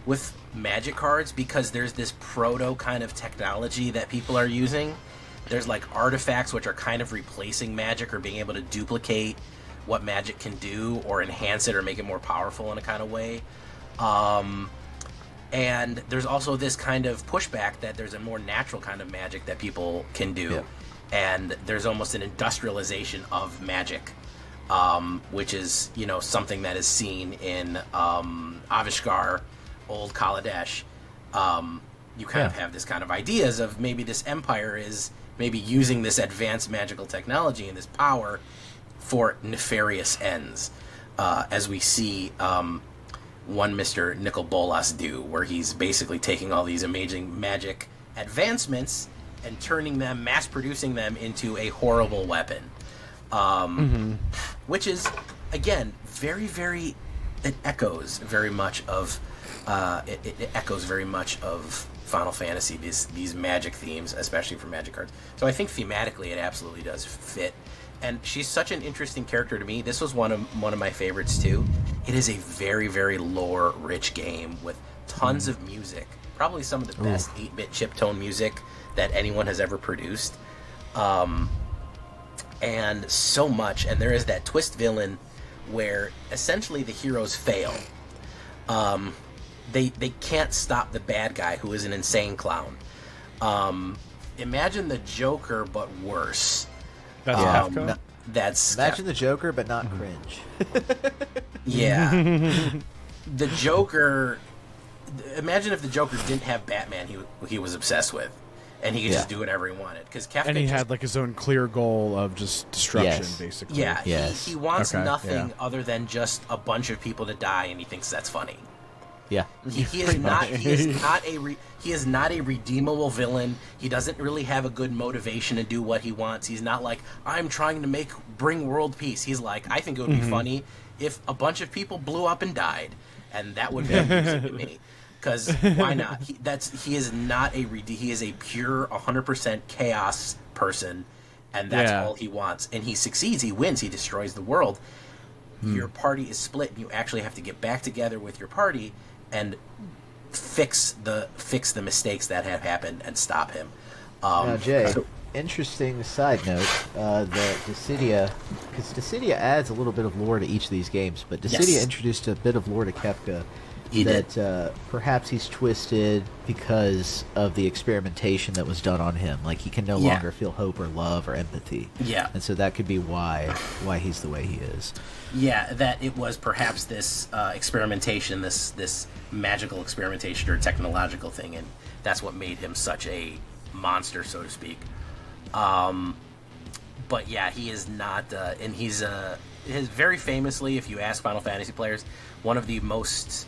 with Magic cards, because there's this proto kind of technology that people are using. There's like artifacts which are kind of replacing Magic or being able to duplicate what Magic can do or enhance it or make it more powerful in a kind of way. And there's also this kind of pushback that there's a more natural kind of Magic that people can do. Yeah. And there's almost an industrialization of Magic, which is, something that is seen in Avishkar, Old Kaladesh. You kind of have this kind of ideas of maybe this empire is maybe using this advanced magical technology and this power for nefarious ends, as we see one Mr. Nicol Bolas do, where he's basically taking all these amazing magic advancements and turning them, mass producing them into a horrible weapon. Which is, again, very, very, it echoes very much of Final Fantasy, these Magic themes, especially for Magic cards. So I think thematically it absolutely does fit. And she's such an interesting character to me. This was one of my favorites too. It is a very, very lore-rich game with tons of music. Probably some of the best 8-bit chiptone music that anyone has ever produced. And so much. And there is that twist villain where essentially the heroes fail. They can't stop the bad guy, who is an insane clown. Imagine the Joker, but worse. That's Kafka? That's Imagine the Joker, but not cringe. Yeah. The Joker... Imagine if the Joker didn't have Batman he was obsessed with, and he could just do whatever he wanted. Because Kafka and he had like his own clear goal of just destruction, basically. Yeah, Yes. he wants nothing other than just a bunch of people to die, and he thinks that's funny. Yeah. He is not a redeemable villain. He doesn't really have a good motivation to do what he wants. He's not like, I'm trying to bring world peace. He's like, I think it would be funny if a bunch of people blew up and died, and that would be amusing to me. Because why not? He is a pure 100% chaos person, and that's all he wants. And he succeeds. He wins. He destroys the world. Your party is split, and you actually have to get back together with your party and fix the mistakes that have happened and stop him. Now, Jay, interesting side note, the Dissidia, because Dissidia adds a little bit of lore to each of these games, but Dissidia introduced a bit of lore to Kefka that perhaps he's twisted because of the experimentation that was done on him. Like, he can no longer feel hope or love or empathy. Yeah. And so that could be why he's the way he is. Yeah, that it was perhaps this experimentation, this magical experimentation or technological thing, and that's what made him such a monster, so to speak. But yeah, he is not, and he's very famously, if you ask Final Fantasy players, one of the most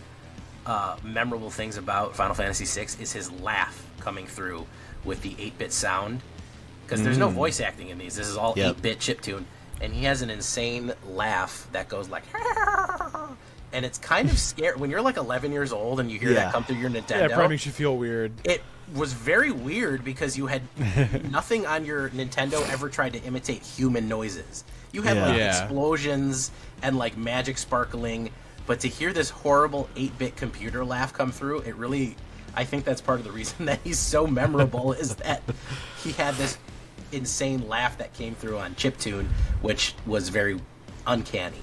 memorable things about Final Fantasy VI is his laugh coming through with the 8-bit sound, because there's no voice acting in these. This is all 8-bit chiptune, and he has an insane laugh that goes like, and it's kind of scary when you're like 11 years old and you hear that come through your Nintendo. Yeah, it probably makes you feel weird. It was very weird because you had nothing on your Nintendo ever tried to imitate human noises. You had like explosions and like magic sparkling, but to hear this horrible 8-bit computer laugh come through, it really, I think that's part of the reason that he's so memorable is that he had this insane laugh that came through on chiptune, which was very uncanny.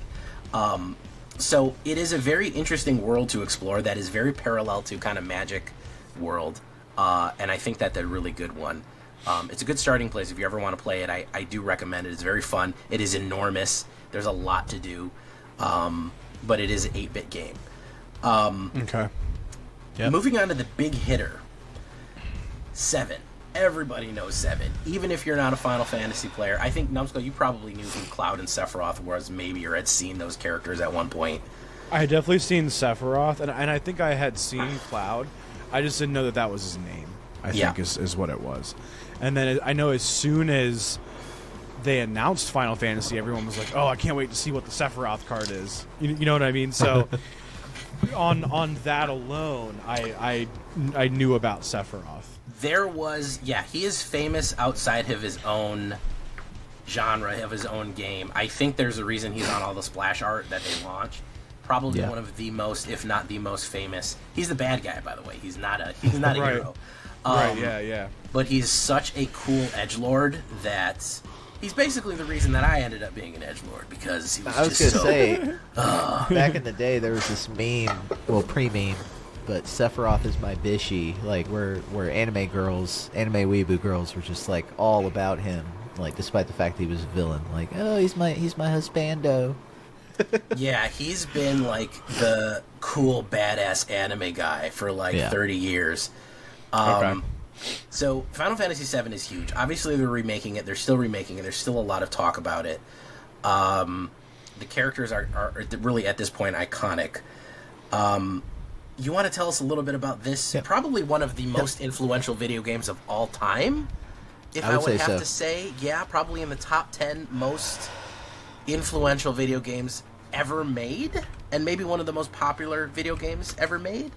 So it is a very interesting world to explore that is very parallel to kind of Magic world, and I think that they're a really good one. It's a good starting place if you ever want to play it. I do recommend it. It's very fun. It is enormous. There's a lot to do, but it is an 8-bit game. Okay. Yep. Moving on to the big hitter, 7. Everybody knows 7. Even if you're not a Final Fantasy player, I think, Numskull, you probably knew who Cloud and Sephiroth was, maybe, or had seen those characters at one point. I had definitely seen Sephiroth, and I think I had seen Cloud. I just didn't know that was his name. I think is what it was. And then I know as soon as they announced Final Fantasy, everyone was like, "Oh, I can't wait to see what the Sephiroth card is." You know what I mean? So on that alone, I knew about Sephiroth. There was, he is famous outside of his own genre, of his own game. I think there's a reason he's on all the splash art that they launch. Probably one of the most, if not the most famous. He's the bad guy, by the way. He's not a Right. hero. Right, yeah. But he's such a cool edgelord that he's basically the reason that I ended up being an edgelord, because he was I was just gonna say, back in the day, there was this meme, well, pre-meme, but Sephiroth is my bishy, like where anime weeaboo girls were just like all about him, like despite the fact that he was a villain, like, oh, he's my husbando. Yeah, he's been like the cool badass anime guy for like 30 years. Okay. So Final Fantasy VII is huge. Obviously, they're remaking it. They're still remaking it. There's still a lot of talk about it. The characters are really, at this point, iconic. You want to tell us a little bit about this? Yep. Probably one of the most influential video games of all time. If I would have to say, probably in the top 10 most influential video games ever made, and maybe one of the most popular video games ever made.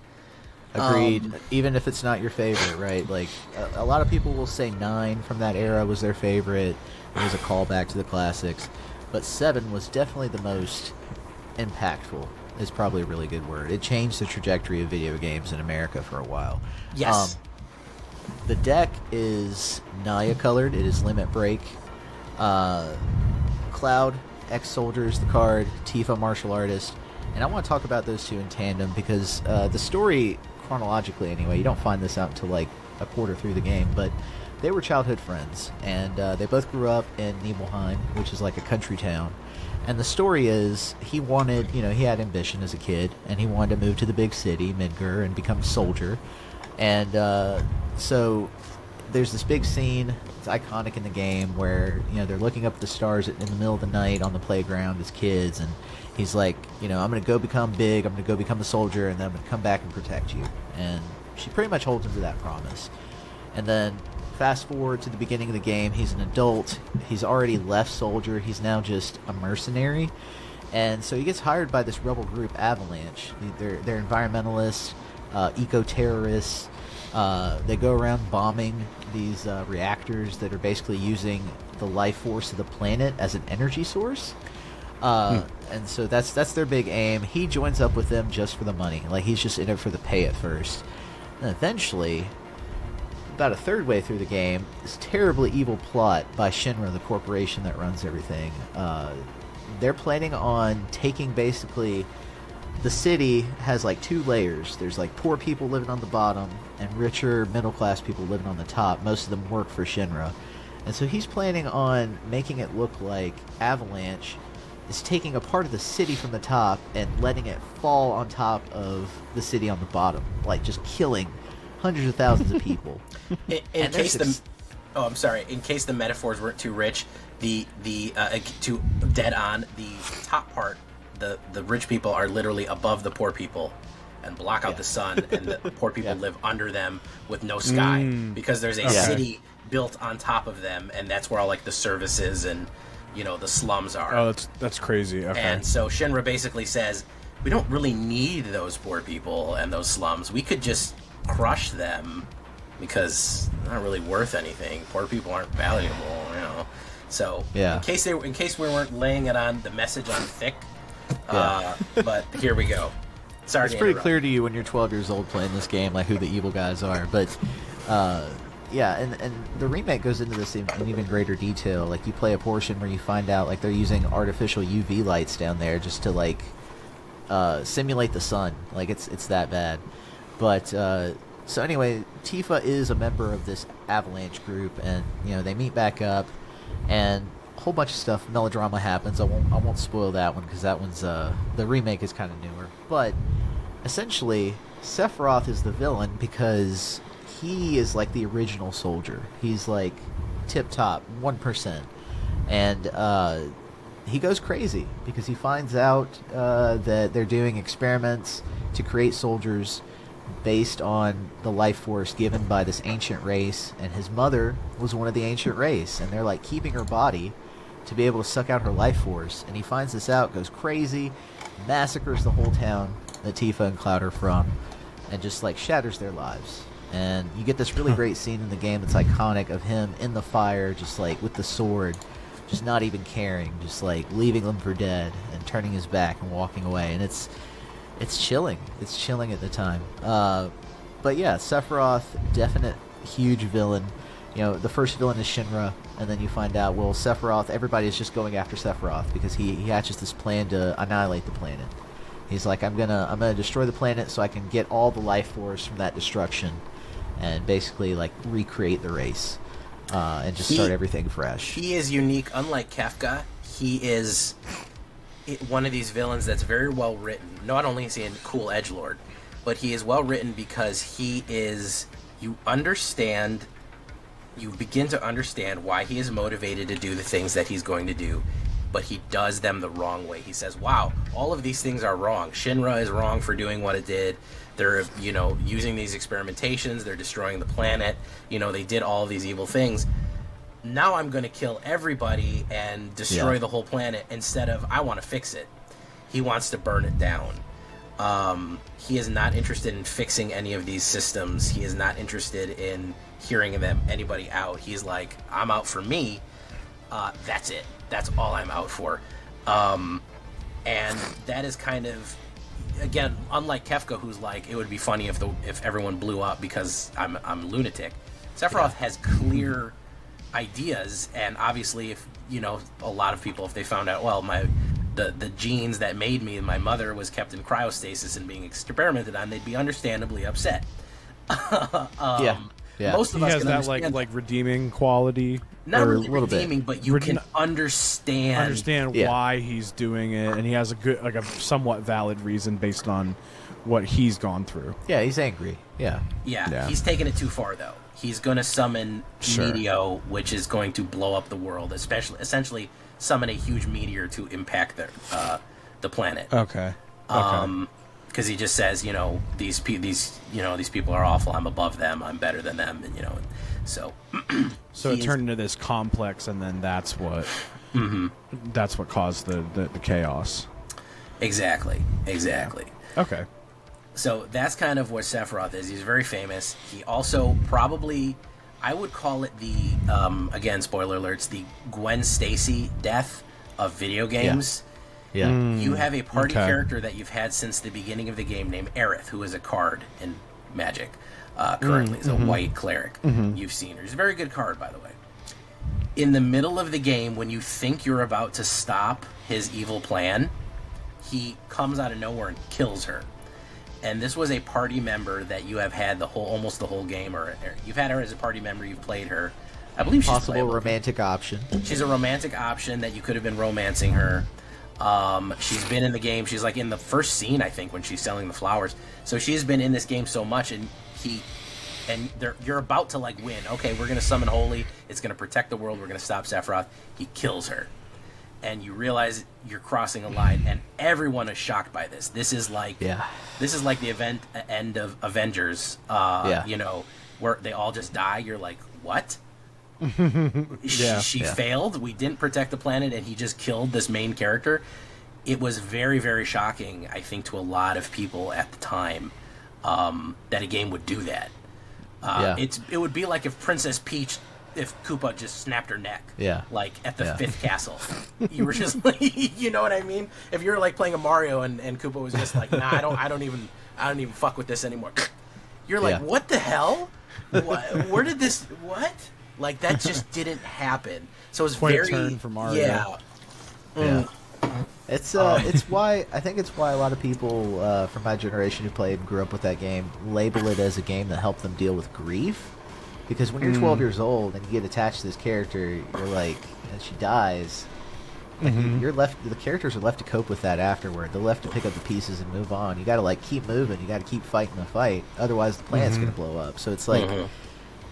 Agreed. Even if it's not your favorite, right? Like a lot of people will say 9 from that era was their favorite. It was a callback to the classics, but 7 was definitely the most impactful. Is probably a really good word. It changed the trajectory of video games in America for a while. Yes. The deck is Naya colored. It is Limit Break. Cloud, ex-soldier is the card. Tifa, martial artist. And I want to talk about those two in tandem because the story, chronologically anyway, you don't find this out until like a quarter through the game, but they were childhood friends, and they both grew up in Nibelheim, which is like a country town. And the story is, he wanted, he had ambition as a kid, and he wanted to move to the big city, Midgar, and become a soldier. And so there's this big scene, it's iconic in the game, where, they're looking up at the stars in the middle of the night on the playground as kids, and he's like, I'm going to go become big, I'm going to go become a soldier, and then I'm going to come back and protect you. And she pretty much holds him to that promise. And then fast forward to the beginning of the game, he's an adult, he's already left soldier, he's now just a mercenary. And so he gets hired by this rebel group, Avalanche. They're environmentalists, eco-terrorists. They go around bombing these reactors that are basically using the life force of the planet as an energy source. And so that's their big aim. He joins up with them just for the money. Like, he's just in it for the pay at first. And eventually, about a third way through the game, this terribly evil plot by Shinra, the corporation that runs everything. They're planning on taking basically... The city has like 2 layers. There's like poor people living on the bottom and richer middle-class people living on the top. Most of them work for Shinra. And so he's planning on making it look like Avalanche is taking a part of the city from the top and letting it fall on top of the city on the bottom. Like, just killing hundreds of thousands of people. In case the metaphors weren't too rich, too dead on, the top part, the rich people are literally above the poor people and block out the sun, and the poor people live under them with no sky because there's a city built on top of them, and that's where all like the services and the slums are. Oh, that's crazy. Okay. And so Shinra basically says, we don't really need those poor people and those slums. We could just crush them because they're not really worth anything. Poor people aren't valuable, So in case we weren't laying it on the message on thick. But here we go. Sorry, it's pretty clear to you when you're 12 years old playing this game, like who the evil guys are. But and the remake goes into this in even greater detail. Like, you play a portion where you find out like they're using artificial UV lights down there just to like simulate the sun. Like, it's that bad. But so anyway, Tifa is a member of this Avalanche group, and they meet back up, and a whole bunch of stuff, melodrama happens. I won't spoil that one because that one's the remake is kind of newer. But essentially, Sephiroth is the villain because he is like the original soldier. He's like tip top, 1%, and he goes crazy because he finds out that they're doing experiments to create soldiers based on the life force given by this ancient race, and his mother was one of the ancient race, and they're like keeping her body to be able to suck out her life force. And he finds this out, goes crazy, massacres the whole town that Tifa and Cloud are from, and just like shatters their lives. And you get this really great scene in the game that's iconic of him in the fire, just like with the sword, just not even caring, just like leaving them for dead and turning his back and walking away. And it's chilling. It's chilling at the time. But yeah, Sephiroth, definite huge villain. You know, the first villain is Shinra, and then you find out, well, Sephiroth, everybody is just going after Sephiroth because he hatches this plan to annihilate the planet. He's like, I'm gonna destroy the planet so I can get all the life force from that destruction and basically like recreate the race and just start everything fresh. He is unique, unlike Kefka. He is one of these villains that's very well written. Not only is he a cool edgelord, but he is well written because he is, you begin to understand why he is motivated to do the things that he's going to do, but he does them the wrong way. He says, wow, all of these things are wrong. Shinra is wrong for doing what it did. They're, using these experimentations. They're destroying the planet. They did all of these evil things. Now I'm going to kill everybody and destroy the whole planet instead of, I want to fix it. He wants to burn it down. He is not interested in fixing any of these systems. He is not interested in hearing anybody out. He's like, I'm out for me. That's it. That's all I'm out for. And that is kind of, again, unlike Kefka, who's like, it would be funny if everyone blew up because I'm a lunatic. Sephiroth has clear ideas, and obviously, if a lot of people, if they found out, well, the genes that made me and my mother was kept in cryostasis and being experimented on, they'd be understandably upset. Most of us has can that like redeeming quality. Not really redeeming, but you can understand why he's doing it, and he has a somewhat valid reason based on what he's gone through. Yeah, he's angry. Yeah. He's taking it too far, though. He's going to summon Meteor, which is going to blow up the world, essentially summon a huge meteor to impact the planet. Okay. Because he just says, these people are awful. I'm above them. I'm better than them, and so. So it turned into this complex, and then that's what caused the chaos. Exactly. Okay. So that's kind of what Sephiroth is. He's very famous. He also probably, I would call it the, again, spoiler alerts, the Gwen Stacy death of video games. Yeah. You have a party character that you've had since the beginning of the game named Aerith, who is a card in Magic. Currently is a white cleric. You've seen her. She's a very good card, by the way. In the middle of the game, when you think you're about to stop his evil plan, he comes out of nowhere and kills her. And this was a party member that you have had almost the whole game, or you've had her as a party member. You've played her. I believe she's possible playable. Romantic option. She's a romantic option that you could have been romancing her. She's been in the game. She's like in the first scene, I think, when she's selling the flowers. So she's been in this game so much, and you're about to like win. Okay, we're gonna summon Holy. It's gonna protect the world. We're gonna stop Sephiroth. He kills her, and you realize you're crossing a line, and everyone is shocked by this. This is like the end of Avengers. Where they all just die. You're like, what? She failed. We didn't protect the planet, and he just killed this main character. It was very, very shocking, I think, to a lot of people at the time that a game would do that. It would be like if Princess Peach, if Koopa just snapped her neck, like at the fifth castle. You were just like, you know what I mean? If you're like playing a Mario and Koopa was just like, nah, I don't even fuck with this anymore. You're like, what the hell? Where did this? What? Like that just didn't happen. So it's quite very a turn for Mario. It's why I think it's why a lot of people from my generation who played and grew up with that game label it as a game that helped them deal with grief. Because when you're 12 years old and you get attached to this character, you're like, and she dies, like you're left. The characters are left to cope with that afterward. They're left to pick up the pieces and move on. You got to like keep moving. You got to keep fighting the fight. Otherwise, the planet's going to blow up. So it's like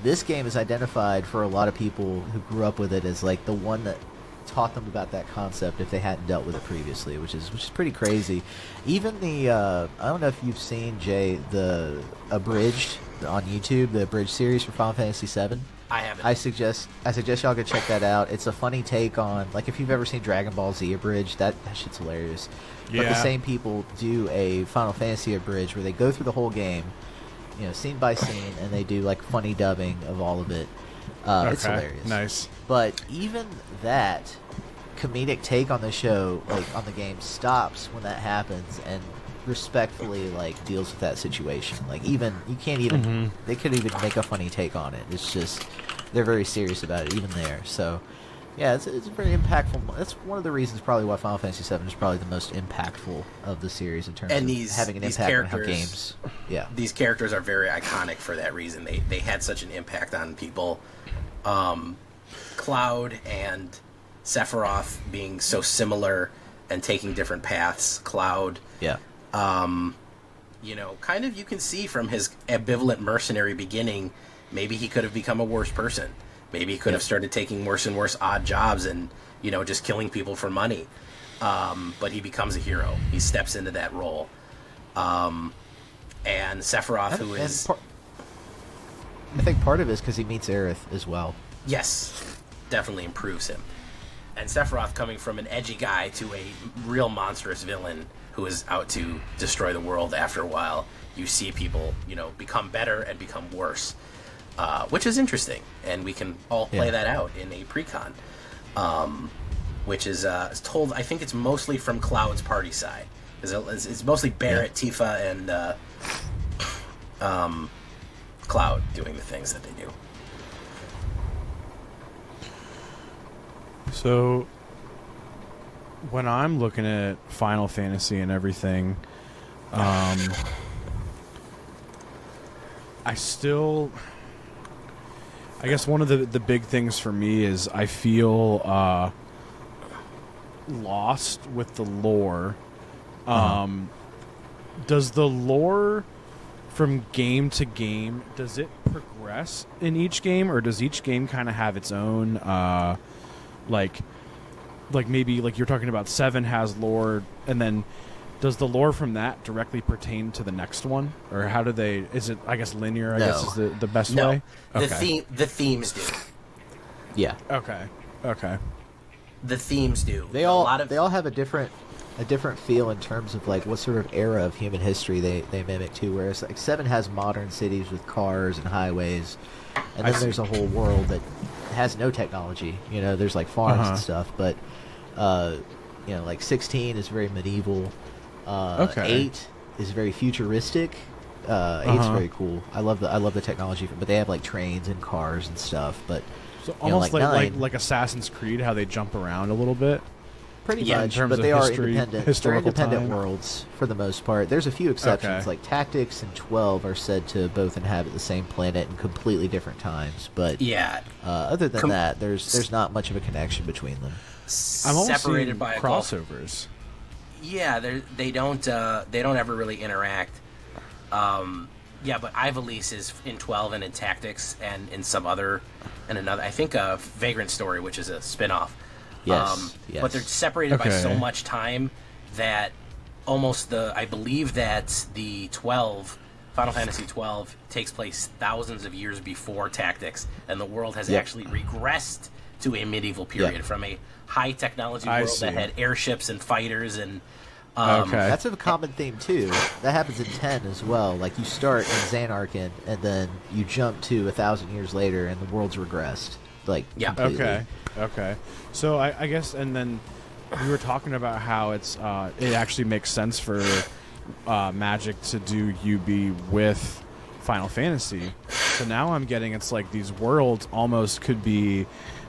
this game is identified for a lot of people who grew up with it as like the one that taught them about that concept if they hadn't dealt with it previously, which is pretty crazy. Even the I don't know if you've seen, Jay, the abridged on YouTube, the abridged series for Final Fantasy VII. I haven't. I suggest y'all go check that out. It's a funny take on, like, if you've ever seen Dragon Ball Z abridged, that shit's hilarious. Yeah. But the same people do a Final Fantasy abridged where they go through the whole game, you know, scene by scene, and they do like funny dubbing of all of it. It's hilarious. Nice. But even that comedic take on the show, like on the game, stops when that happens and respectfully like deals with that situation. Like, even you can't even they couldn't even make a funny take on it. It's just they're very serious about it even there. So yeah, it's very impactful. That's one of the reasons probably why Final Fantasy VII is probably the most impactful of the series in terms of having an impact on how games. Yeah, these characters are very iconic for that reason. They had such an impact on people. Cloud and Sephiroth being so similar and taking different paths. Cloud, yeah. You know, kind of you can see from his ambivalent mercenary beginning, maybe he could have become a worse person. Maybe he could have started taking worse and worse odd jobs and, you know, just killing people for money. But he becomes a hero. He steps into that role. And Sephiroth, who is... I think part of it is because he meets Aerith as well. Yes, definitely improves him. And Sephiroth coming from an edgy guy to a real monstrous villain who is out to destroy the world after a while. You see people, you know, become better and become worse. Which is interesting, and we can all play that out in a Precon, which is told. I think it's mostly from Cloud's party side. It's mostly Barrett, Tifa, and Cloud doing the things that they do. So, when I'm looking at Final Fantasy and everything, I guess one of the big things for me is I feel lost with the lore. Does the lore from game to game, does it progress in each game, or does each game kind of have its own, like maybe like you're talking about 7 has lore, and then does the lore from that directly pertain to the next one, or how do they? Is it, I guess, linear? I guess is the best way. Okay. The themes do. Yeah. Okay. The themes do. They all have a different feel in terms of like what sort of era of human history they mimic too. Whereas like 7 has modern cities with cars and highways, and then there's a whole world that has no technology. You know, there's like farms and stuff, but you know, like 16 is very medieval. 8 is very futuristic. 8's very cool. I love the technology, but they have like trains and cars and stuff. But so almost like Assassin's Creed, how they jump around a little bit. Pretty much, but they are independent. They're independent worlds for the most part. There's a few exceptions, like Tactics and 12 are said to both inhabit the same planet in completely different times. But other than that, there's not much of a connection between them. I'm almost separated by crossovers. Yeah, they don't ever really interact. Yeah, but Ivalice is in 12 and in Tactics and in some other and another. I think Vagrant Story, which is a spin-off. Yes. But they're separated by so much time that I believe that the Final Fantasy 12 takes place thousands of years before Tactics, and the world has actually regressed to a medieval period from a high technology world that had airships and fighters and that's a common theme too. That happens in 10 as well. Like you start in Xanarkand and then you jump to 1,000 years later and the world's regressed. Like completely. Okay. So I guess, and then we were talking about how it actually makes sense for Magic to do UB with Final Fantasy. So now I'm getting it's like these worlds almost could be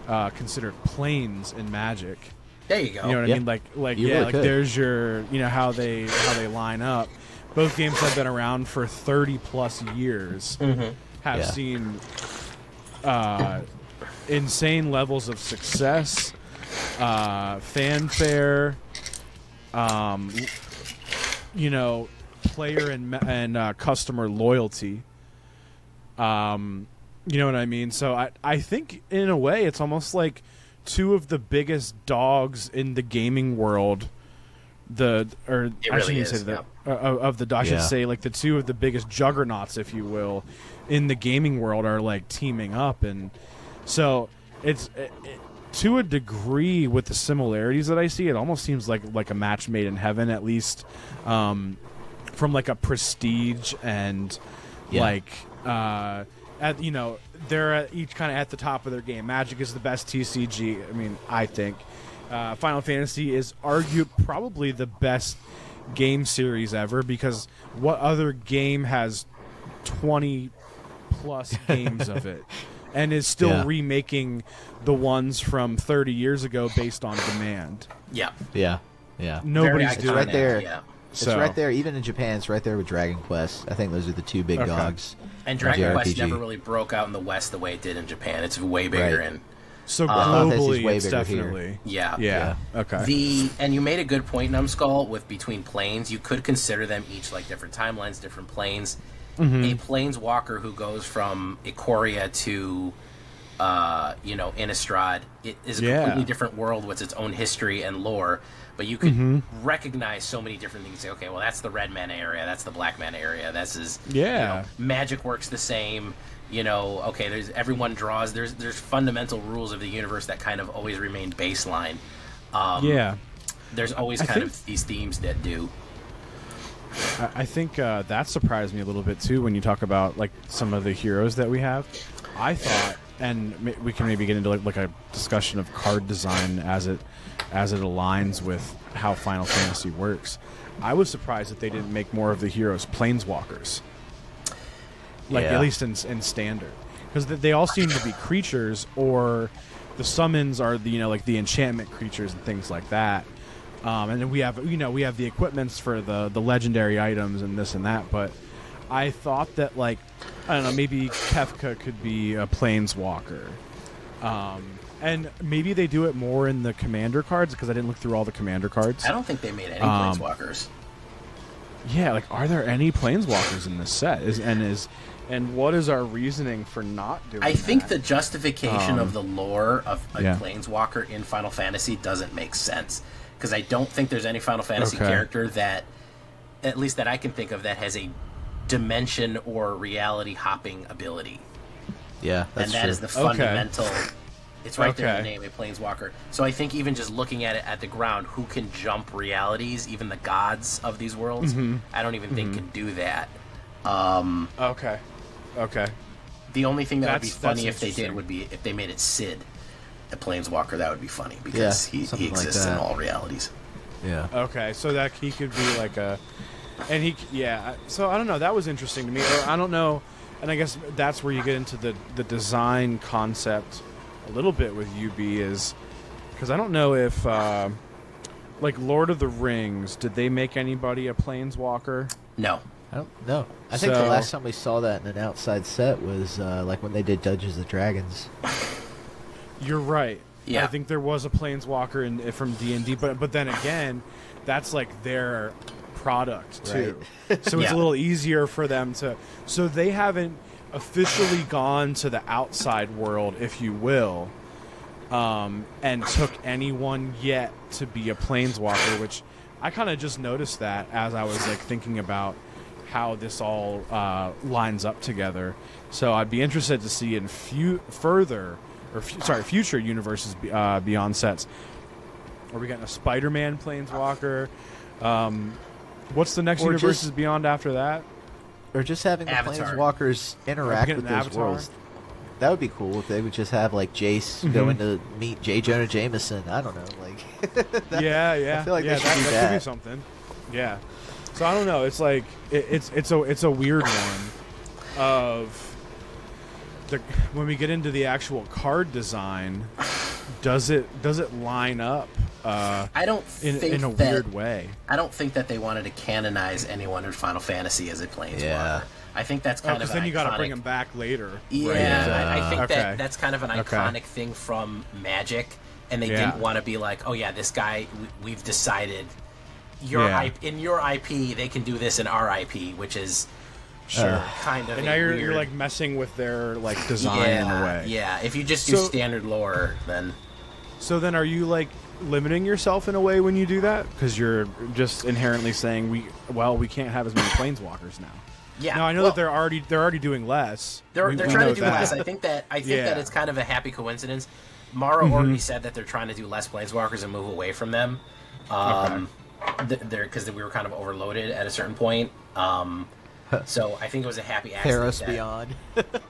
considered planes in Magic. There you go. You know what I mean? Like there's your, you know, how they line up. Both games have been around for 30 plus years. Have seen insane levels of success, fanfare, you know, player and customer loyalty. You know what I mean? So I think in a way it's almost like two of the biggest dogs in the gaming world. I should say like the two of the biggest juggernauts, if you will, in the gaming world are like teaming up, and so it's to a degree with the similarities that I see. It almost seems like a match made in heaven, at least from like a prestige and they're each kind of at the top of their game. Magic is the best TCG. I mean, I think. Final Fantasy is probably the best game series ever, because what other game has 20 plus games of it and is still remaking the ones from 30 years ago based on demand? Yeah. Nobody's doing right there. Yeah. It's right there. Even in Japan, it's right there with Dragon Quest. I think those are the two big dogs. And Dragon Quest never really broke out in the West the way it did in Japan. It's way bigger in. So globally, it's definitely here. Yeah. Okay. And you made a good point, Numbskull, with between planes. You could consider them each like different timelines, different planes. Mm-hmm. A planeswalker who goes from Ikoria to, Innistrad, it is a completely different world with its own history and lore. But you could recognize so many different things. Say, okay, well, that's the red mana area, that's the black mana area. Magic works the same. Okay, everyone draws. There's fundamental rules of the universe that kind of always remain baseline. There's always these themes that do. I think that surprised me a little bit too when you talk about like some of the heroes that we have. I thought, and we can maybe get into like a discussion of card design as it aligns with how Final Fantasy works. I was surprised that they didn't make more of the heroes planeswalkers. At least in standard, because they all seem to be creatures, or the summons are the enchantment creatures and things like that. And then we have the equipments for the legendary items and this and that. But I thought that I don't know, maybe Kefka could be a planeswalker, and maybe they do it more in the commander cards, because I didn't look through all the commander cards. I don't think they made any planeswalkers. Yeah, are there any planeswalkers in this set? And what is our reasoning for not doing that? I think the justification of the lore of a planeswalker in Final Fantasy doesn't make sense, because I don't think there's any Final Fantasy character that, at least that I can think of, that has a dimension or reality hopping ability. Yeah, that's and that true. is the fundamental. It's right there in the name, a planeswalker. So I think even just looking at it at the ground, who can jump realities, even the gods of these worlds, I don't even think can do that. Okay. The only thing that would be funny if they did would be if they made it Sid, a planeswalker. That would be funny, because he exists in all realities. Yeah. Okay, so that he could be so I don't know. That was interesting to me. Or I don't know, and I guess that's where you get into the design concept a little bit with UB, is because I don't know if Lord of the Rings, did they make anybody a planeswalker? No. I don't know. I think the last time we saw that in an outside set was when they did Dungeons and Dragons. You're right. Yeah. I think there was a planeswalker from D&D, but then again, that's their product too. Right. So it's a little easier for them to. So they haven't officially gone to the outside world, if you will, and took anyone yet to be a planeswalker, which I kind of just noticed that as I was thinking about how this all lines up together. So I'd be interested to see in future universes beyond sets. Are we getting a Spider-Man planeswalker? What's the next universes beyond after that? Or just having the Avatar. planeswalkers interact with those Avatar? worlds. That would be cool if they would just have Jace going to meet J. Jonah Jameson. I don't know, yeah. I feel like they should do that that. could be something. Yeah. So I don't know. It's it's a weird one. When we get into the actual card design, does it line up? I don't think in a weird way. I don't think that they wanted to canonize anyone in Final Fantasy as a planeswalker. Yeah. I think that's kind of an then you got to iconic- bring them back later. Yeah, I think Okay. that's kind of an iconic thing from Magic, and they didn't want to be like, oh yeah, this guy, we've decided in your IP they can do this in our IP, which is kind of. And now you're messing with their design in a way. Yeah, if you just do standard lore, then. So then, are you like limiting yourself in a way when you do that? Because you're just inherently saying we can't have as many planeswalkers now. Yeah. Now I know that they're already doing less. They're We trying to do that. less. I think that it's kind of a happy coincidence. Mara already said that they're trying to do less planeswalkers and move away from them. Because we were kind of overloaded at a certain point. So I think it was a happy accident. Theros Beyond.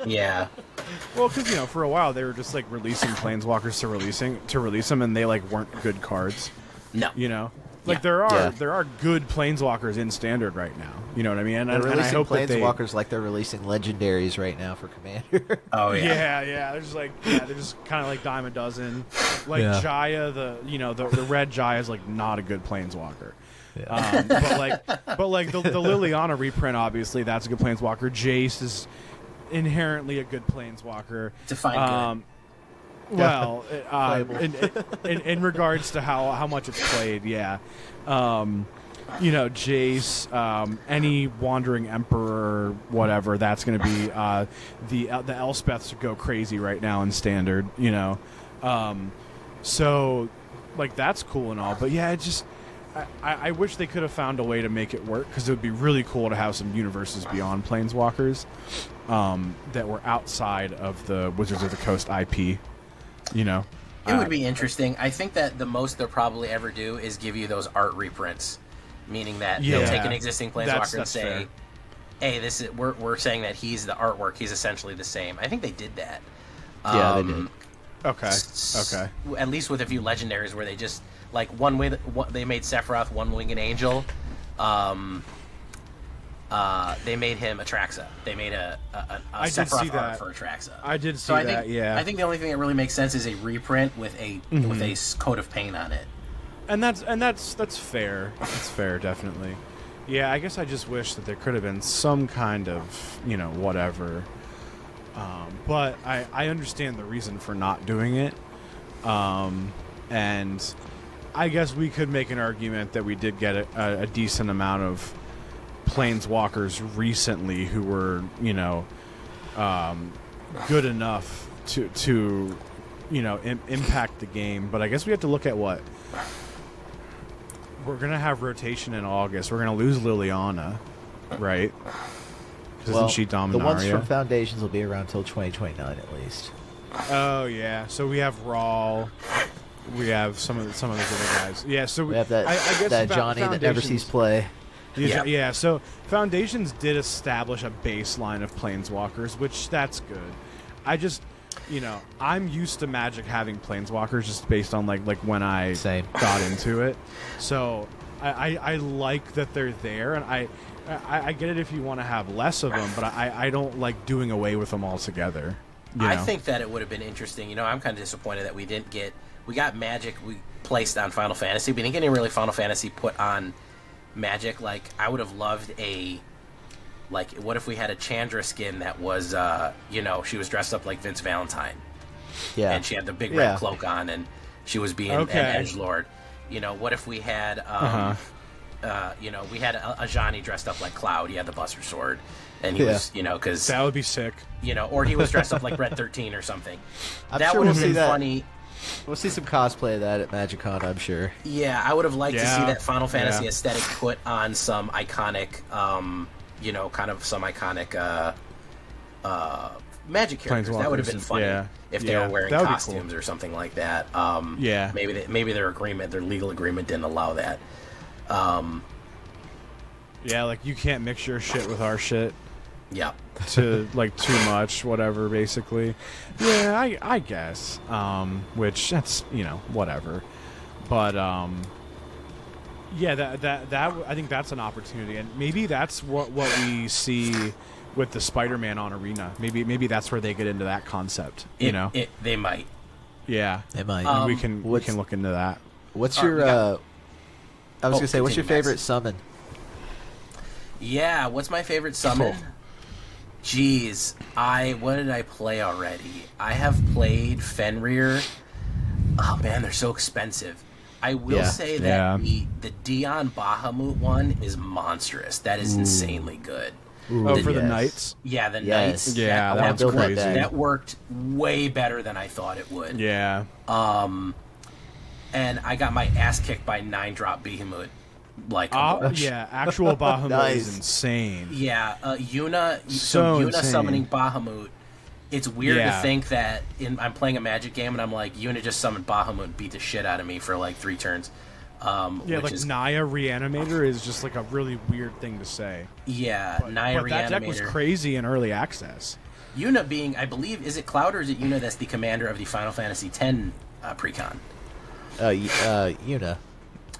Yeah. Well, because for a while they were just like releasing planeswalkers to release them, and they like weren't good cards. No. Like there are good planeswalkers in standard right now. You know what I mean? They're releasing I hope planeswalkers like they're releasing legendaries right now for Commander. Oh yeah. Yeah. They're just kind of like dime a dozen. Like Jaya, the red Jaya is like not a good planeswalker. Yeah. But like the Liliana reprint, obviously that's a good planeswalker. Jace is inherently a good planeswalker. Define good. Well, in regards to how much it's played, yeah. Jace, any Wandering Emperor, whatever, that's going to be the Elspeths go crazy right now in Standard, So, like, that's cool and all, but yeah, it just... I wish they could have found a way to make it work, because it would be really cool to have some universes beyond Planeswalkers that were outside of the Wizards of the Coast IP. It would be interesting. I think that the most they'll probably ever do is give you those art reprints, meaning that they'll take an existing planeswalker and say, fair. "Hey, we're saying that he's the artwork. He's essentially the same." I think they did that. Yeah, they did. Okay. At least with a few legendaries where they just like they made Sephiroth one-winged angel. They made him Atraxa. They made a Sephiroth art for Atraxa. I did see that. Yeah. I think the only thing that really makes sense is a reprint with a coat of paint on it. And that's fair. That's fair, definitely. Yeah, I guess I just wish that there could have been some kind of whatever. But I understand the reason for not doing it. And I guess we could make an argument that we did get a decent amount of planeswalkers recently who were good enough to impact the game. But I guess we have to look at what we're gonna have rotation in August. We're gonna lose Liliana, right? Isn't she Dominaria? The ones from Foundations will be around till 2029 at least. Oh yeah, so we have Rawl. We have some of those other guys. Yeah, so we have that I guess that Johnny that never sees play. Yeah, so Foundations did establish a baseline of planeswalkers, which that's good. I just, I'm used to Magic having planeswalkers just based on like when I got into it. So I like that they're there, and I get it if you want to have less of them, but I don't like doing away with them altogether. I think that it would have been interesting. I'm kind of disappointed that we got Magic we placed on Final Fantasy. We didn't get any really Final Fantasy put on Magic. Like, I would have loved what if we had a Chandra skin that was, she was dressed up like Vince Valentine. Yeah. And she had the big red cloak on, and she was being an edgelord. What if we had, we had a Ajani dressed up like Cloud. He had the Buster Sword. And he was, because... That would be sick. Or he was dressed up like Red 13 or something. I'm that sure would have we'll been see that. funny. We'll see some cosplay of that at MagicCon, I'm sure. Yeah, I would have liked to see that Final Fantasy aesthetic put on some iconic, kind of some iconic Magic characters. That would have been funny if they were wearing costumes or something like that. Maybe their legal agreement didn't allow that. Yeah, like you can't mix your shit with our shit. Yeah. To like too much, whatever, basically. Yeah, I guess. Which that's whatever. But that I think that's an opportunity, and maybe that's what we see with the Spider-Man on Arena. Maybe that's where they get into that concept. They might. Yeah, they might. And we can look into that. What's your? I was gonna say, what's your favorite summon? Yeah, what's my favorite summon? Jeez, what did I play already? I have played Fenrir. Oh man, they're so expensive. I will say that the Dion Bahamut one is monstrous. That is insanely good. Ooh, for the Knights? Yeah, the Knights. Yeah, that one's crazy. That worked way better than I thought it would. Yeah. and I got my ass kicked by 9-drop Behemoth. Like, yeah, actual Bahamut Nice. is insane. yeah, Yuna. So Yuna insane. summoning Bahamut. It's weird Yeah. to think that I'm playing a Magic game and I'm like, Yuna just summoned Bahamut and beat the shit out of me for like 3 turns. Yeah, which like is, Naya Reanimator is just like a really weird thing to say. yeah, But Naya that deck was Reanimator. crazy in early access. Yuna being, I believe, is it Cloud or is it Yuna that's the commander of the Final Fantasy X Precon? Yuna.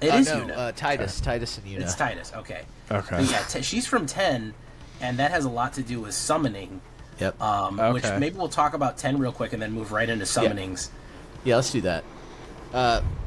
It is no, Yuna. Titus. Titus and Yuna. It's Titus. Okay. Okay. But yeah, she's from 10, and that has a lot to do with summoning. Yep. Which maybe we'll talk about 10 real quick and then move right into summonings. Yeah, let's do that.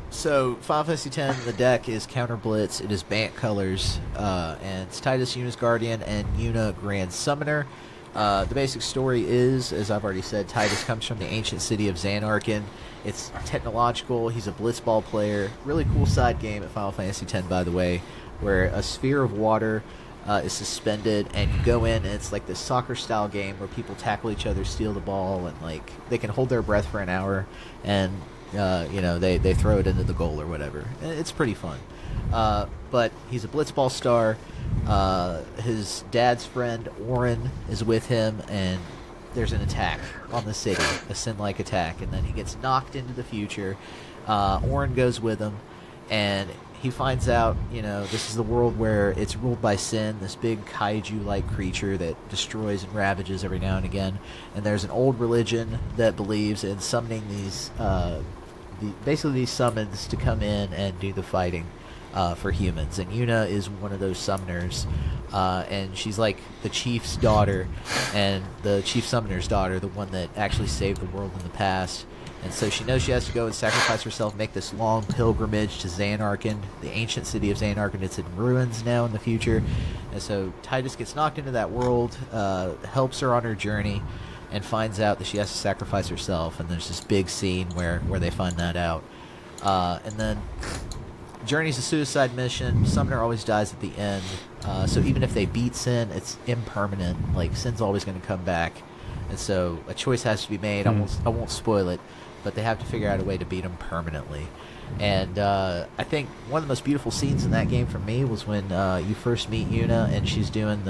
So, Final Fantasy X, the deck is Counter Blitz. It is Bant colors, and it's Titus, Yuna's Guardian, and Yuna Grand Summoner. The basic story is, as I've already said, Titus comes from the ancient city of Xanarkand. It's technological. He's a blitzball player. Really cool side game at Final Fantasy X, by the way, where a sphere of water is suspended, and you go in, and it's like this soccer-style game where people tackle each other, steal the ball, and like they can hold their breath for an hour, and they throw it into the goal or whatever. It's pretty fun. But he's a blitzball star. His dad's friend Orin is with him, and there's an attack on the city, a sin-like attack, and then he gets knocked into the future. Orin goes with him, and he finds out, this is the world where it's ruled by sin, this big kaiju-like creature that destroys and ravages every now and again. And there's an old religion that believes in summoning these, basically these summons to come in and do the fighting for humans. And Yuna is one of those summoners, and she's like the chief's daughter, and the chief summoner's daughter, the one that actually saved the world in the past. And so she knows she has to go and sacrifice herself, make this long pilgrimage to Xanarkand, the ancient city of Xanarkand. It's in ruins now in the future. And so Titus gets knocked into that world, helps her on her journey, and finds out that she has to sacrifice herself. And there's this big scene where they find that out. And then Journey's a suicide mission. Summoner always dies at the end. So even if they beat Sin, it's impermanent. Like, Sin's always going to come back. And so a choice has to be made. I won't spoil it, but they have to figure out a way to beat him permanently. And I think one of the most beautiful scenes in that game for me was when you first meet Yuna, and she's doing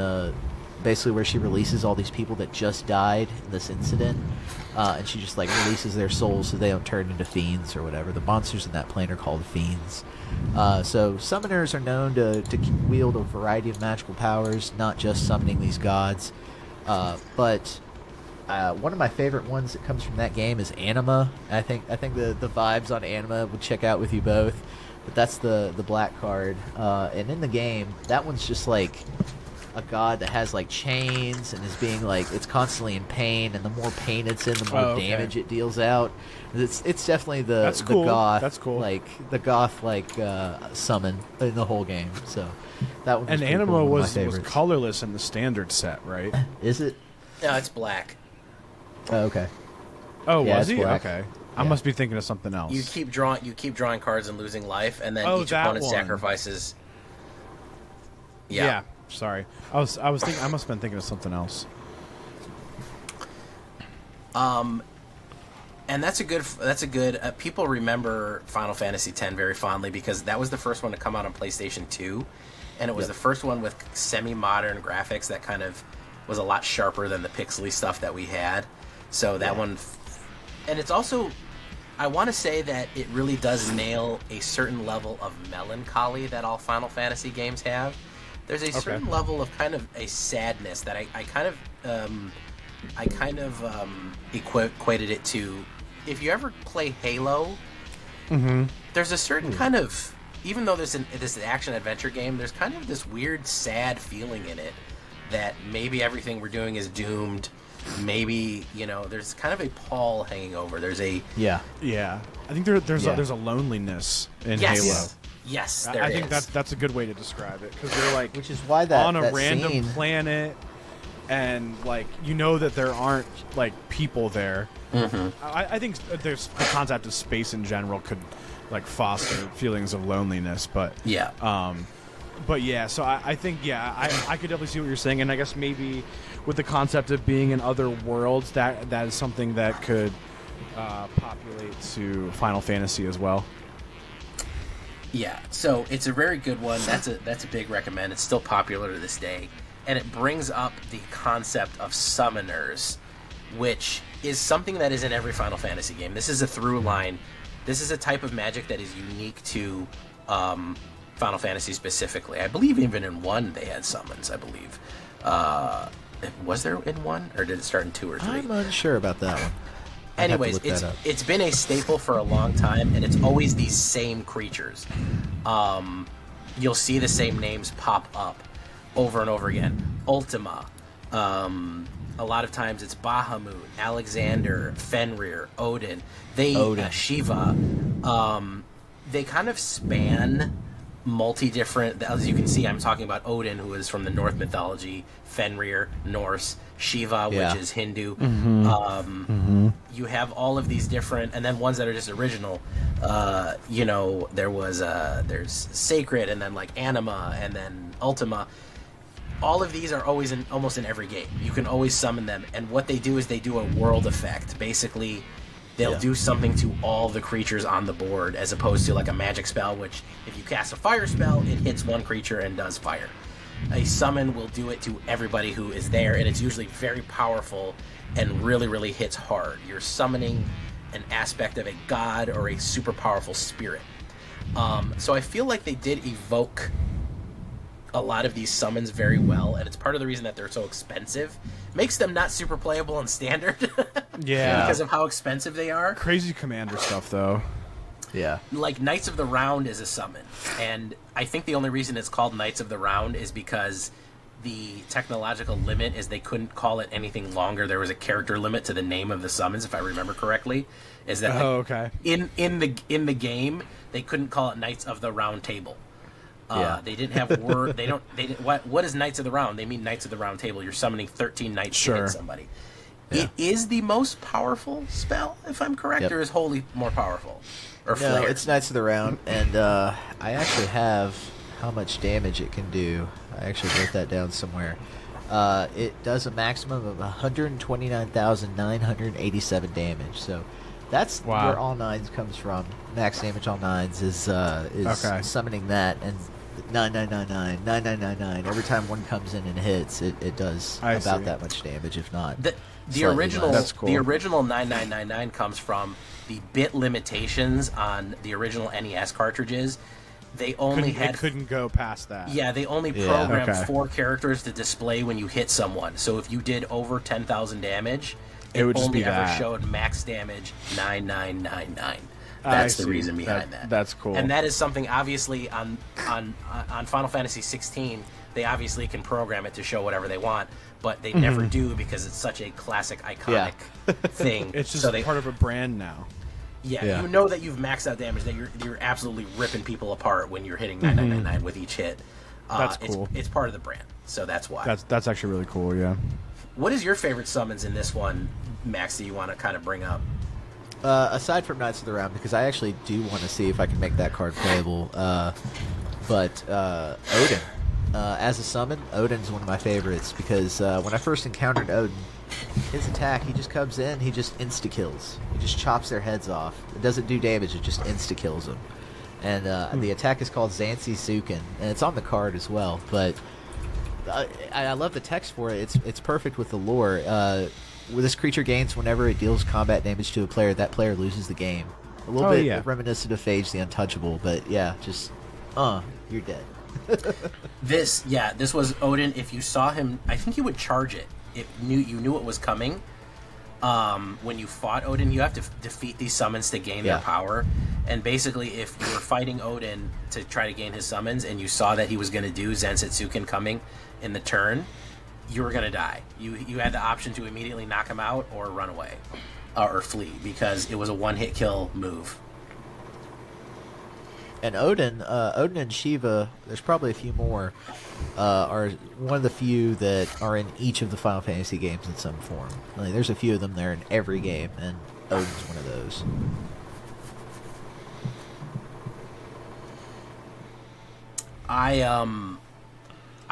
basically where she releases all these people that just died in this incident, and she just like releases their souls so they don't turn into fiends or whatever. The monsters in that plane are called fiends. So summoners are known to wield a variety of magical powers, not just summoning these gods, but one of my favorite ones that comes from that game is Anima. I think the vibes on Anima would check out with you both, but that's the black card. And in the game, that one's just like a god that has like chains and is being like, it's constantly in pain, and the more pain it's in, the more damage it deals out. It's definitely the goth. That's cool. Like the goth summon in the whole game. So that one. And pretty Anima cool, was colorless in the standard set, right? Is it? No, it's black. Oh, okay. Oh, Yeah, was it's he? black. Okay. I Yeah. must be thinking of something else. You keep drawing cards and losing life, and then each that opponent one. sacrifices. Yeah. Sorry. I was thinking. I must have been thinking of something else. And that's a good. People remember Final Fantasy X very fondly because that was the first one to come out on PlayStation 2, and it was the first one with semi-modern graphics that kind of was a lot sharper than the pixely stuff that we had. So that one, and it's also, I want to say that it really does nail a certain level of melancholy that all Final Fantasy games have. There's a certain level of kind of a sadness that I kind of equated it to. If you ever play Halo, there's a certain kind of, even though this is an action adventure game, there's kind of this weird sad feeling in it that maybe everything we're doing is doomed. Maybe, there's kind of a pall hanging over. There's a Yeah. I think there's a loneliness in Halo. Yes, I think that's a good way to describe it, because they're like, which is why that on a that random scene, planet, and like that there aren't like people there. I think there's the concept of space in general could like foster feelings of loneliness, but so I think I could definitely see what you're saying, and I guess maybe with the concept of being in other worlds, that is something that could populate to Final Fantasy as well. Yeah, so it's a very good one. That's a big recommend. It's still popular to this day, and it brings up the concept of summoners, which is something that is in every Final Fantasy game. This is a through line. This is a type of magic that is unique to Final Fantasy specifically. I believe even in 1 they had summons, I believe. Was there in 1, or did it start in 2 or 3? I'm unsure about that one. Anyways, it's been a staple for a long time, and it's always these same creatures. You'll see the same names pop up over and over again. Ultima. A lot of times it's Bahamut, Alexander, Fenrir, Odin. Shiva. They kind of span multi-different. As you can see, I'm talking about Odin, who is from the Norse mythology, Fenrir, Norse, Shiva, which is Hindu. You have all of these different, and then ones that are just original. There's Sacred, and then like Anima, and then Ultima. All of these are always almost in every game. You can always summon them, and what they do is they do a world effect. Basically, they'll do something to all the creatures on the board, as opposed to like a magic spell, which if you cast a fire spell, it hits one creature and does fire. A summon will do it to everybody who is there, and it's usually very powerful and really, really hits hard. You're summoning an aspect of a god or a super powerful spirit. So I feel like they did evoke a lot of these summons very well, and it's part of the reason that they're so expensive. Makes them not super playable in standard. Yeah. Because of how expensive they are. Crazy commander stuff, though. Yeah. Like Knights of the Round is a summon, and I think the only reason it's called Knights of the Round is because the technological limit is they couldn't call it anything longer. There was a character limit to the name of the summons, if I remember correctly. Is that okay. In the game they couldn't call it Knights of the Round Table. They didn't have word. They didn't. What is Knights of the Round? They mean Knights of the Round Table. You're summoning 13 knights to hit somebody. Yeah. It is the most powerful spell, if I'm correct, or is Holy more powerful? Or no, Flare? it's Knights of the Round, and I actually have how much damage it can do. I actually wrote that down somewhere. It does a maximum of 129,987 damage. So that's where all nines comes from. Max damage all nines is summoning that, and 9999, 9999. Every time one comes in and hits, it does about that much damage, if not. The original, That's cool. The original 9999 comes from the bit limitations on the original NES cartridges. They only couldn't go past that. Yeah, they only programmed 4 characters to display when you hit someone. So if you did over 10,000 damage, it would only ever showed max damage 9999. That's the reason behind that. That's cool. And that is something obviously on Final Fantasy 16, they obviously can program it to show whatever they want, but they never do because it's such a classic, iconic thing. It's just so part of a brand now. Yeah, you know that you've maxed out damage, that you're absolutely ripping people apart when you're hitting 9999 with each hit. That's cool. It's part of the brand, so that's why. That's actually really cool, yeah. What is your favorite summons in this one, Max, that you want to kind of bring up? Aside from Knights of the Round, because I actually do want to see if I can make that card playable, but Odin. As a summon, Odin's one of my favorites, because when I first encountered Odin, his attack, he just comes in, he just insta-kills. He just chops their heads off. It doesn't do damage, it just insta-kills them. And the attack is called Zancy Sukin, and it's on the card as well, but I love the text for it. It's perfect with the lore. This creature gains whenever it deals combat damage to a player, that player loses the game. A little bit reminiscent of Phage the Untouchable, but yeah, just, you're dead. This was Odin. If you saw him, I think you would charge it. You knew it was coming. When you fought Odin, you have to defeat these summons to gain their power. And basically, if you were fighting Odin to try to gain his summons, and you saw that he was going to do Zansetsuken coming in the turn, you were going to die. You had the option to immediately knock him out or run away or flee, because it was a one-hit kill move. And Odin and Shiva, there's probably a few more, are one of the few that are in each of the Final Fantasy games in some form. Like, there's a few of them there in every game, and Odin's one of those. I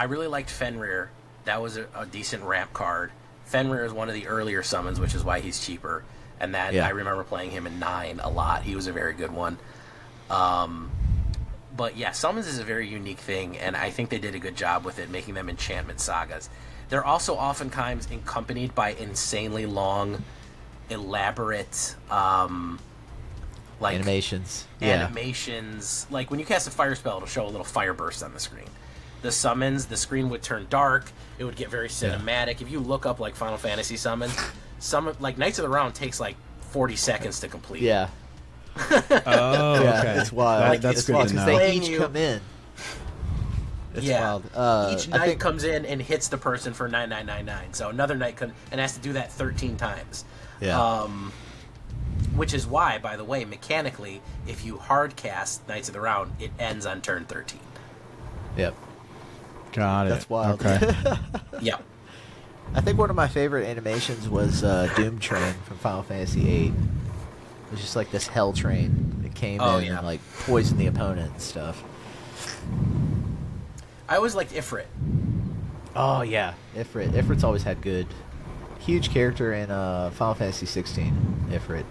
really liked Fenrir. That was a decent ramp card. Fenrir is one of the earlier summons, which is why he's cheaper. And I remember playing him in 9 a lot. He was a very good one. But yeah, summons is a very unique thing, and I think they did a good job with it, making them enchantment sagas. They're also oftentimes accompanied by insanely long, elaborate, like animations. Animations. Like when you cast a fire spell, it'll show a little fire burst on the screen. The summons, the screen would turn dark. It would get very cinematic. If you look up like Final Fantasy summons, like Knights of the Round takes like 40 seconds to complete. Yeah. Oh, okay. It's wild. Like, that's good to know. They each come in. It's wild. Each knight comes in and hits the person for 9999. So another knight comes and has to do that 13 times. Yeah. Which is why, by the way, mechanically, if you hard cast Knights of the Round, it ends on turn 13. Yep. Got it. That's wild. Okay. Yep. I think one of my favorite animations was Doom Train from Final Fantasy VIII. It was just like this hell train that came in and like poisoned the opponent and stuff. I always liked Ifrit. Oh yeah, Ifrit. Ifrit's always had good, huge character in Final Fantasy 16. Ifrit.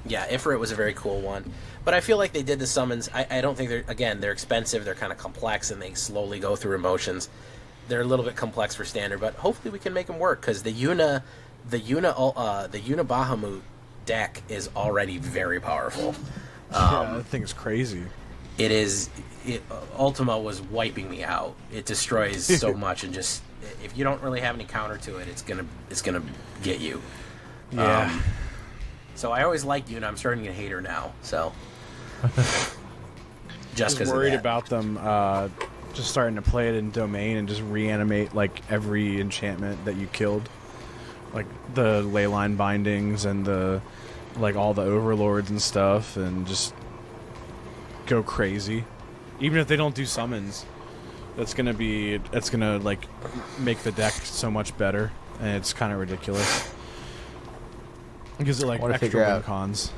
Yeah, Ifrit was a very cool one. But I feel like they did the summons. I don't think they're expensive. They're kind of complex, and they slowly go through emotions. They're a little bit complex for standard, but hopefully we can make them work, because the Yuna Bahamut deck is already very powerful. That thing is crazy. It is. Ultima was wiping me out. It destroys so much, and just if you don't really have any counter to it, it's gonna get you. Yeah. So I always liked Yuna. I'm starting to hate her now. So just because worried about them just starting to play it in domain and just reanimate like every enchantment that you killed, like the leyline bindings and the like all the overlords and stuff, and just go crazy. Even if they don't do summons, it's gonna like make the deck so much better, and it's kind of ridiculous because it like extra win cons.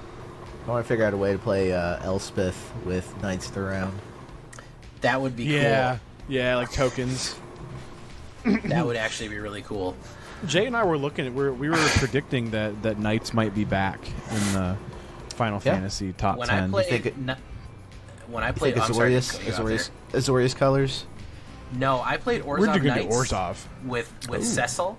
I want to figure out a way to play Elspeth with Knights of the Round. That would be cool. Yeah, like tokens. That would actually be really cool. Jay and I were looking at we were predicting that Knights might be back in the Final Fantasy top 10. When I played Azorius colors. No, I played Orzhov Where'd you Knights get Orzhov? with Cecil,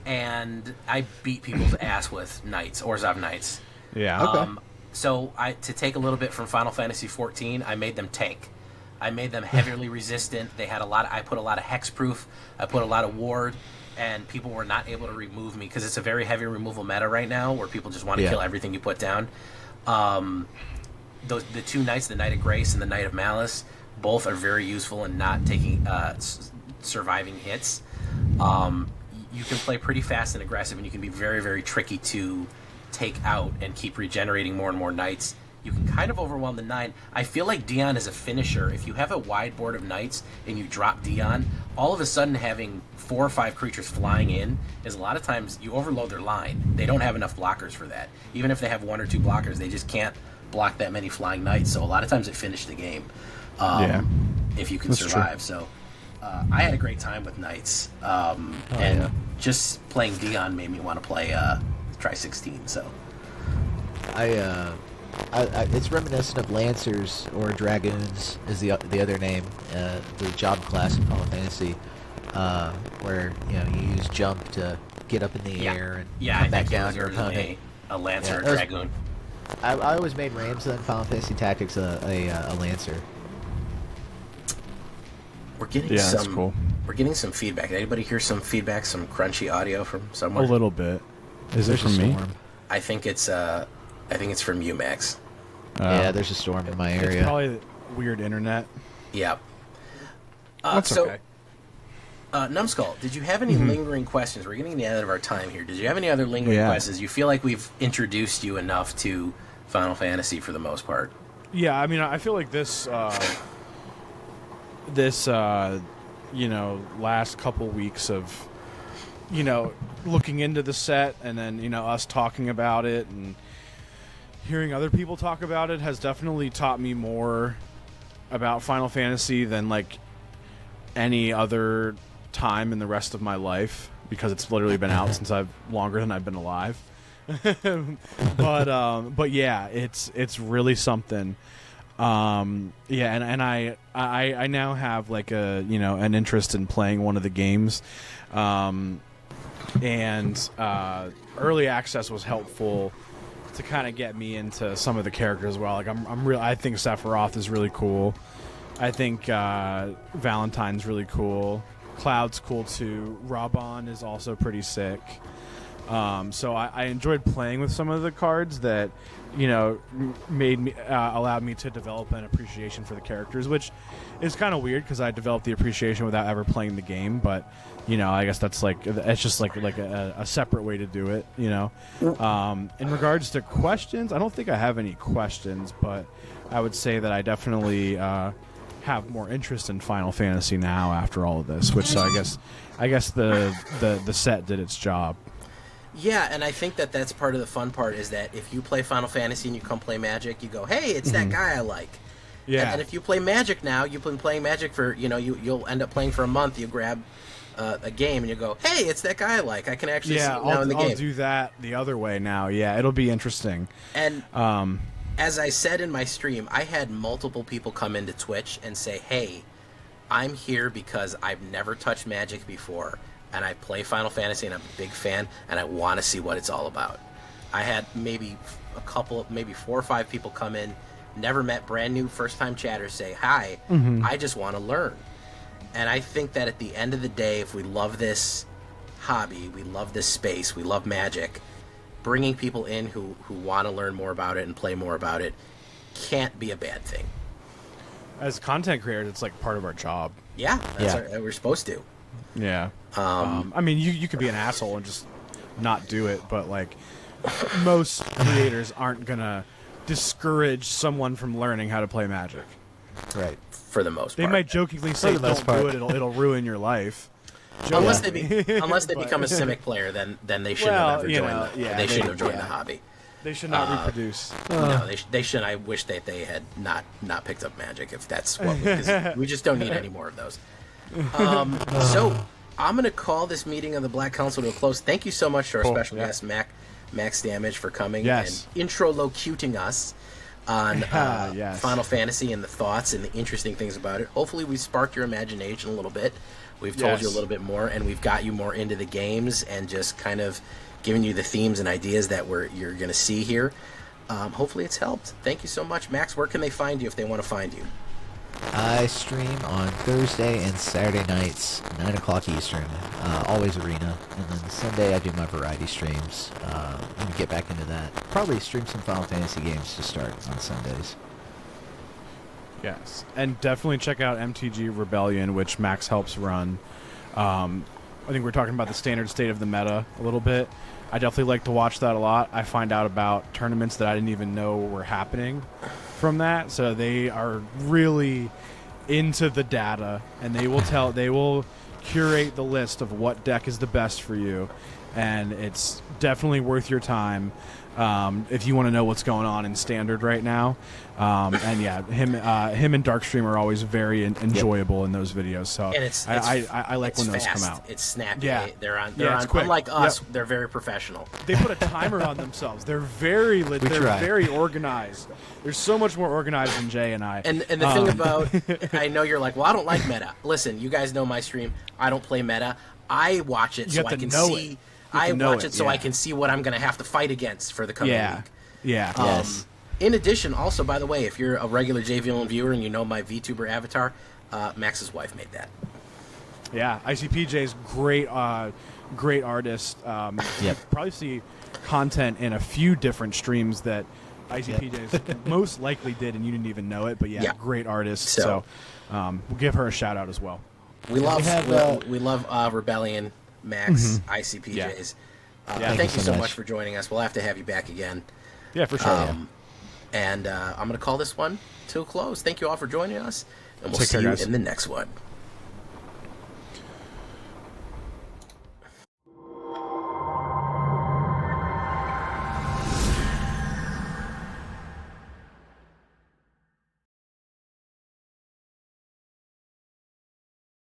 and I beat people's ass with Orzhov Knights. Yeah. Okay. So to take a little bit from Final Fantasy XIV, I made them tank. I made them heavily resistant. They had I put a lot of hexproof. I put a lot of ward, and people were not able to remove me because it's a very heavy removal meta right now, where people just want to kill everything you put down. The two knights, the Knight of Grace and the Knight of Malice, both are very useful in not taking surviving hits. You can play pretty fast and aggressive, and you can be very, very tricky to take out and keep regenerating more and more knights. You can kind of overwhelm the 9. I feel like Dion is a finisher. If you have a wide board of knights and you drop Dion, all of a sudden having 4 or 5 creatures flying in is a lot of times you overload their line. They don't have enough blockers for that. Even if they have 1 or 2 blockers, they just can't block that many flying knights. So a lot of times it finished the game. If you can survive. True. So I had a great time with knights. Just playing Dion made me want to play try 16. So it's reminiscent of Lancers or Dragoons is the other name, the job class in Final Fantasy, where you use jump to get up in the air and come back down your opponent. A Lancer or Dragoon. I always made Ramza in Final Fantasy Tactics a Lancer. We're getting We're getting some feedback. Did anybody hear some feedback? Some crunchy audio from somewhere? A little bit. Is it from me? I think it's from you, Max. Yeah, there's a storm in my area. It's probably weird internet. Yeah. That's okay. Numbskull, did you have any lingering questions? We're getting to the end of our time here. Did you have any other lingering questions? You feel like we've introduced you enough to Final Fantasy for the most part? Yeah, I mean, I feel like this last couple weeks of looking into the set, and then us talking about it and hearing other people talk about it has definitely taught me more about Final Fantasy than like any other time in the rest of my life, because it's literally been out since longer than I've been alive. but yeah, it's really something. Yeah, and I now have like an interest in playing one of the games, and early access was helpful to kind of get me into some of the characters as well. Like I think Sephiroth is really cool. I think Valentine's really cool. Cloud's cool too. Raban is also pretty sick. So I enjoyed playing with some of the cards that made me allowed me to develop an appreciation for the characters, which is kind of weird because I developed the appreciation without ever playing the game. But I guess that's it's just like a separate way to do it. In regards to questions, I don't think I have any questions, but I would say that I definitely have more interest in Final Fantasy now after all of this. Which so I guess the set did its job. Yeah, and I think that's part of the fun part is that if you play Final Fantasy and you come play Magic, you go, hey, it's that guy I like. Yeah. And if you play Magic now, you've been playing Magic for, you'll end up playing for a month, you grab a game and you go, hey, it's that guy I like. I can actually see him now in the game. I'll do that the other way now. Yeah, it'll be interesting. And as I said in my stream, I had multiple people come into Twitch and say, hey, I'm here because I've never touched Magic before. And I play Final Fantasy, and I'm a big fan, and I want to see what it's all about. I had maybe 4 or 5 people come in, never met, brand new first-time chatters say, hi, I just want to learn. And I think that at the end of the day, if we love this hobby, we love this space, we love Magic, bringing people in who want to learn more about it and play more about it can't be a bad thing. As content creators, it's like part of our job. Yeah, we're supposed to. Yeah. I mean, you could be an asshole and just not do it, but like most creators aren't gonna discourage someone from learning how to play Magic. Right. For the most part. They might jokingly say, "Don't do it; it'll ruin your life." Unless they become a Simic player, then they shouldn't have ever joined. They shouldn't have joined the hobby. They should not reproduce. No, they should. I wish that they had not picked up Magic if that's what. Because we just don't need any more of those. So I'm going to call this meeting of the Black Council to a close. Thank you so much to our special guest, Max Damage, for coming and intro-locuting us on Final Fantasy and the thoughts and the interesting things about it. Hopefully we sparked your imagination a little bit. We've told you a little bit more, and we've got you more into the games and just kind of giving you the themes and ideas that you're going to see here. Hopefully it's helped. Thank you so much. Max, where can they find you if they want to find you? I stream on Thursday and Saturday nights, 9 o'clock Eastern, always Arena, and then Sunday I do my variety streams. I'm going to get back into that. Probably stream some Final Fantasy games to start on Sundays. Yes, and definitely check out MTG Rebellion, which Max helps run. I think we're talking about the standard state of the meta a little bit. I definitely like to watch that a lot. I find out about tournaments that I didn't even know were happening from that, so they are really into the data, and they will curate the list of what deck is the best for you, and it's definitely worth your time if you want to know what's going on in standard right now. And yeah, him and Darkstream are always very enjoyable in those videos. So and I like when those come out. It's snappy. Yeah, they're on. quick. Unlike us, they're very professional. They put a timer on themselves. They're very very organized. They're so much more organized than Jay and I. And the thing about, I know you're like, well, I don't like meta. Listen, you guys know my stream. I don't play meta. I watch it so I can see. I watch it so I can see what I'm going to have to fight against for the coming week. Yeah. Yes. In addition, also, by the way, if you're a regular J Villain viewer and you know my VTuber avatar, Max's wife made that. Yeah, ICPJ's great artist. Probably see content in a few different streams that ICPJ's most likely did, and you didn't even know it. But great artist. So we'll give her a shout out as well. We love Rebellion, Max, ICPJs. Thank you so much for joining us. We'll have to have you back again. Yeah, for sure. And I'm going to call this one to a close. Thank you all for joining us, and we'll see you in the next one.